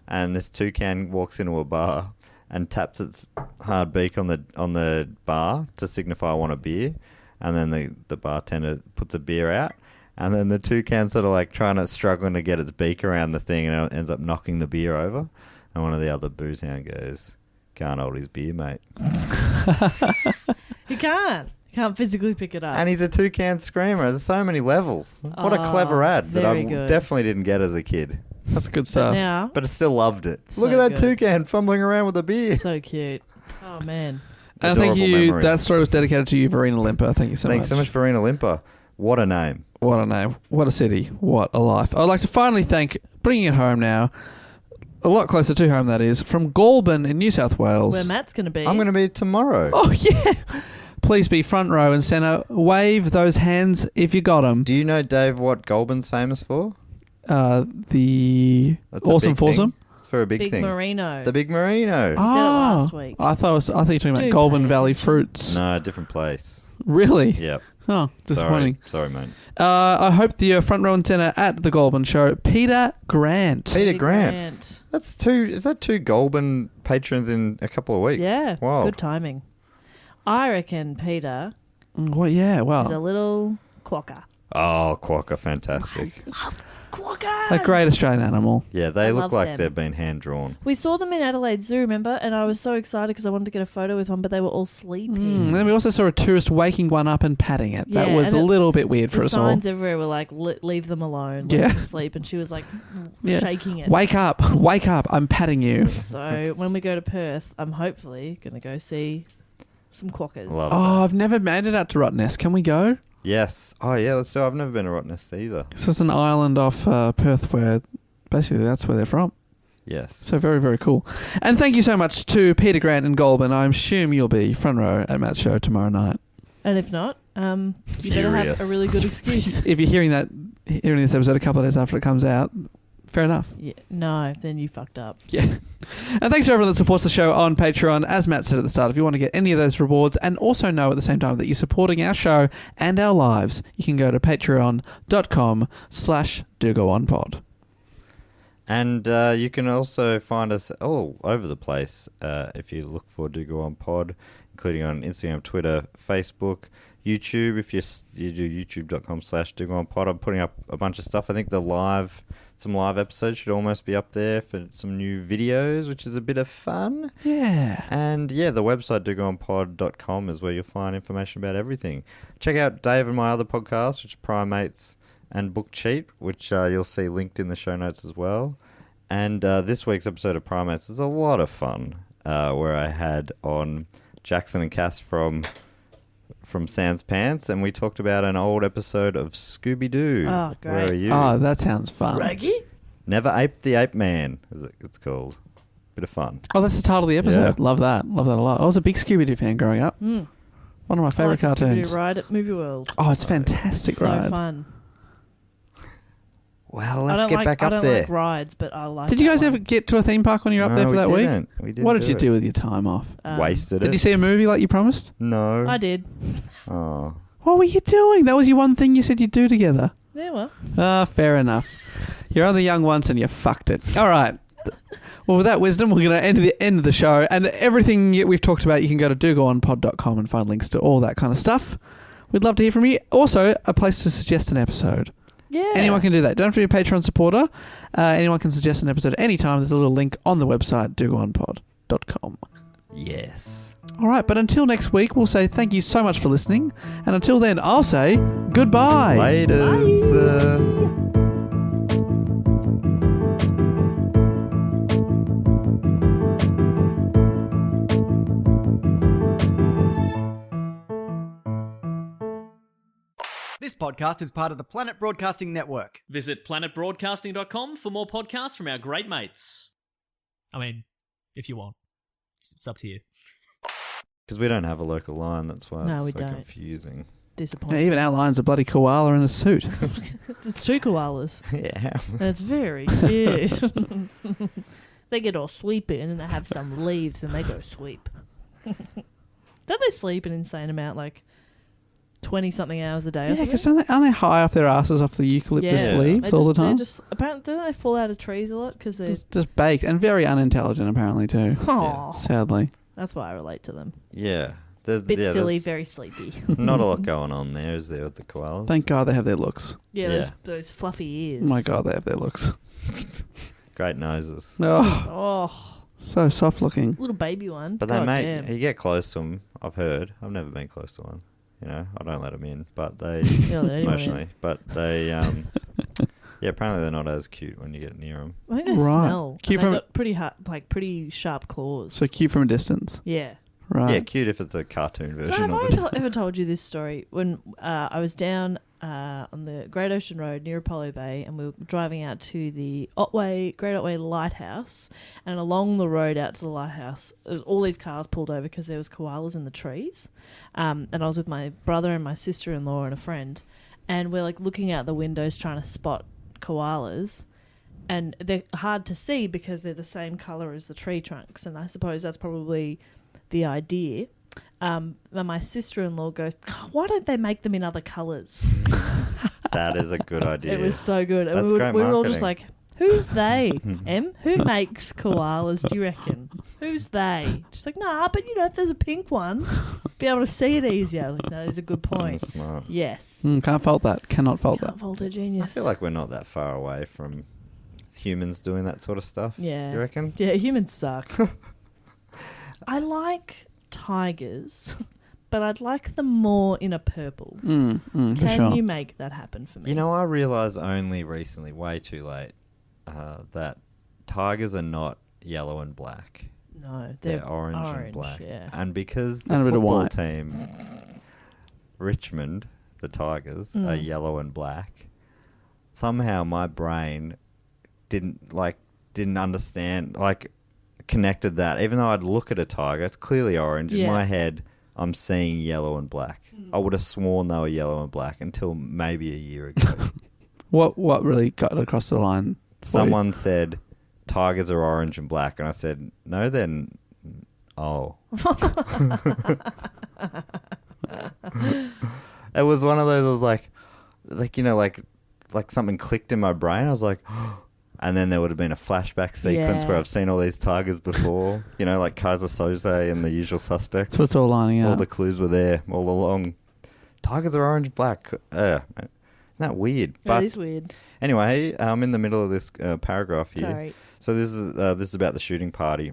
and this toucan walks into a bar and taps its hard beak on the bar to signify I want a beer, and then the bartender puts a beer out, and then the toucan sort of like struggling to get its beak around the thing, and it ends up knocking the beer over, and one of the other booze hound goes, "Can't hold his beer, mate." He can't. He can't physically pick it up. And he's a toucan screamer. There's so many levels. What a clever ad that I definitely didn't get as a kid. That's good stuff. Now, But I still loved it. So Look at that good. toucan fumbling around with a beer. so cute. Oh, man. And thank Adorable you. memories. That story was dedicated to you, Verena Limper. Thank you so much. Thanks so much, Verena Limper. What a name. What a name. What a city. What a life. I'd like to finally thank, bringing it home now, a lot closer to home that is, from Goulburn in New South Wales. Where Matt's going to be. I'm going to be tomorrow. Oh, yeah. Please be front row and centre. Wave those hands if you got them. Do you know, Dave, what Goulburn's famous for? The That's a awesome big thing. foursome. It's for a big Big thing. Merino. The Big Merino. said it last week. I thought you were talking about Do Goulburn pay Valley attention. fruits. No, different place. Really? Yep. Oh, disappointing. Sorry, mate. I hope the front row and centre at the Goulburn show, Peter Grant. Peter Grant. Is that two Goulburn patrons in a couple of weeks? Yeah. Wow. Good timing. I reckon Peter Well, yeah, is a wow. little quokka. Oh, quokka, fantastic. Love quokkas. A great Australian animal. Yeah, they I look love like them. they've been hand-drawn. We saw them in Adelaide Zoo, remember? And I was so excited because I wanted to get a photo with one, but they were all sleeping. And then we also saw a tourist waking one up and patting it. Yeah, that was and a little bit weird for The us all. signs everywhere were like, leave them alone, let Yeah. them sleep. And she was like Yeah. shaking it. Wake up, I'm patting you. So when we go to Perth, I'm hopefully going to go see some quokkas. Love Oh, I've never made it out to Rottnest. Can we go? Yes. Oh, yeah, let's do it. I've never been to Rottnest either. So it's an island off Perth where basically that's where they're from. Yes. So very, very cool. And thank you so much to Peter, Grant and Goulburn. I assume you'll be front row at Matt's show tomorrow night. And if not, you better have a really good excuse. If you're hearing this episode a couple of days after it comes out, fair enough. Yeah, no, then you fucked up. Yeah. And thanks to everyone that supports the show on Patreon. As Matt said at the start, if you want to get any of those rewards and also know at the same time that you're supporting our show and our lives, you can go to patreon.com/dogoonpod. And you can also find us all over the place if you look for Do Go On Pod, including on Instagram, Twitter, Facebook, YouTube. If you do youtube.com/DoGoOnPod, I'm putting up a bunch of stuff. I think some live episodes should almost be up there for some new videos, which is a bit of fun. Yeah. And yeah, the website dogoonpod.com is where you'll find information about everything. Check out Dave and my other podcasts, which are Primates and Book Cheat, which you'll see linked in the show notes as well. And this week's episode of Primates is a lot of fun, where I had on Jackson and Cass from Sans Pants, and we talked about an old episode of Scooby-Doo. Oh, great. Where are you? Oh, that sounds fun. Raggy? Never Ape the Ape Man, it's called. Bit of fun. Oh, that's the title of the episode. Yeah. Love that a lot. I was a big Scooby-Doo fan growing up. Mm. One of my favourite cartoons. Scooby-Doo ride at Movie World. Oh, it's fantastic So ride. fun. Well, I let's don't get like, back I up don't there. like rides, but I like. Did you that guys one. ever get to a theme park when you were up there for that week? We didn't. What did you it. do with your time off? Wasted Did it. you see a movie like you promised? No. I did. Oh. What were you doing? That was your one thing you said you'd do together. Yeah, well. Ah, fair enough. You're only young once and you fucked it. All right. Well, with that wisdom, we're going to end the show. And everything we've talked about, you can go to dogoonpod.com and find links to all that kind of stuff. We'd love to hear from you. Also, a place to suggest an episode. Yeah. Anyone can do that. Don't have to be a Patreon supporter. Anyone can suggest an episode anytime. There's a little link on the website, dogoonpod.com. Yes. All right, but until next week, we'll say thank you so much for listening. And until then, I'll say goodbye. Laters. This podcast is part of the Planet Broadcasting Network. Visit planetbroadcasting.com for more podcasts from our great mates. I mean, if you want. It's up to you. Because we don't have a local line, that's why No, it's we so don't. confusing. Disappointing. Yeah, even our line's a bloody koala in a suit. It's two koalas. Yeah. That's very cute. They get all sweeping and they have some leaves and they go sweep. Don't they sleep an insane amount, like 20-something hours a day? or Yeah, something? because aren't they high off their asses off the eucalyptus Yeah. leaves They all the just- they're time? Just, apparently, don't they fall out of trees a lot? Because they're... Just baked and very unintelligent, apparently, too. Aw. Sadly. That's why I relate to them. Yeah. Bit yeah, silly, there's very sleepy. not a lot going on there, is there, with the koalas? Thank God they have their looks. Yeah, Yeah. Those fluffy ears. Oh my God, they have their looks. Great noses. Oh, Oh, so soft looking. little baby one. But God they make damn. you get close to them. I've heard. I've never been close to one. You know, I don't let them in, but they You don't let anyone in. emotionally. But they, yeah, apparently they're not as cute when you get near them. I think they Right. smell. Cute And from- they got pretty hard, like pretty sharp claws. So cute from a distance. yeah. Right. Yeah, cute if it's a cartoon So version have of I it. ever told you this story? When I was down on the Great Ocean Road near Apollo Bay, and we were driving out to the Great Otway Lighthouse, and along the road out to the lighthouse, there was all these cars pulled over because there was koalas in the trees. And I was with my brother and my sister-in-law and a friend, and we're like looking out the windows trying to spot koalas. And they're hard to see because they're the same colour as the tree trunks, and I suppose that's probably the idea. And my sister-in-law goes, "Why don't they make them in other colours?" That is a good idea. It was so good. And That's we great were all just marketing. like, "Who's they? Em? Who makes koalas, do you reckon? Who's they?" She's like, "Nah, but if there's a pink one, be able to see it easier." I was like, "No, that is a good point." That's smart. Yes. Can't fault that. Cannot fault Can't that. fault a genius. I feel like we're not that far away from humans doing that sort of stuff. Yeah. You reckon? Yeah, humans suck. I like tigers, but I'd like them more in a purple. For Can sure. you make that happen for me? You know, I realised only recently, way too late, that tigers are not yellow and black. No, They're orange and black. Yeah. And because the And a bit of football white. team, Richmond, the tigers, are yellow and black. Somehow my brain didn't understand, connected that. Even though I'd look at a tiger, it's clearly orange. In my head, I'm seeing yellow and black. I would have sworn they were yellow and black until maybe a year ago. What really got across the line? Someone said, tigers are orange and black. And I said, no, then... Oh. It was one of those, it was like something clicked in my brain. I was like... And then there would have been a flashback sequence where I've seen all these tigers before. Like Kaiser Soze and The Usual Suspects. So it's all lining up. All the clues were there all along. Tigers are orange, black. Isn't that weird? That is weird. Anyway, I'm in the middle of this paragraph here. Sorry. So this is about the shooting party.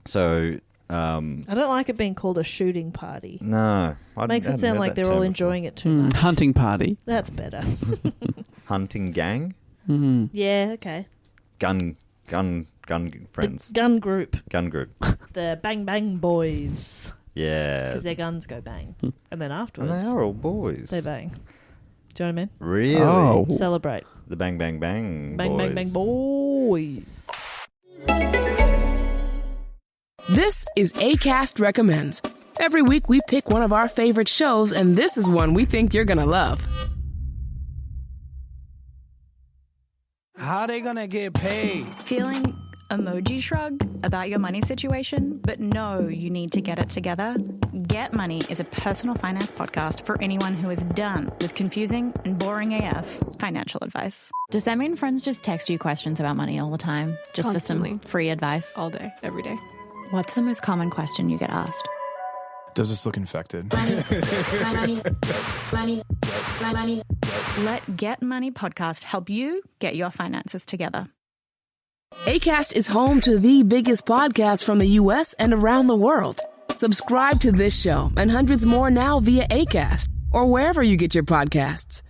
So... I don't like it being called a shooting party. No. Makes it sound like they're all enjoying it too much. Hunting party. That's better. Hunting gang? Mm-hmm. Yeah, okay. Gun friends. The gun group. Gun group. The Bang Bang Boys. Yeah. Because their guns go bang. And then afterwards... And they are all boys. They bang. Do you know what I mean? Really? Oh. Celebrate. The Bang Bang Bang Bang boys. Bang Bang Boys. This is Acast Recommends. Every week we pick one of our favorite shows, and this is one we think you're gonna love. How they gonna get paid? Feeling emoji shrug about your money situation, but know you need to get it together? Get Money is a personal finance podcast for anyone who is done with confusing and boring AF financial advice. Does that mean friends just text you questions about money all the time? Just Constantly. for some free advice? All day, every day. What's the most common question you get asked? Does this look infected? Money. Let Get Money podcast help you get your finances together. Acast is home to the biggest podcasts from the U.S. and around the world. Subscribe to this show and hundreds more now via Acast or wherever you get your podcasts.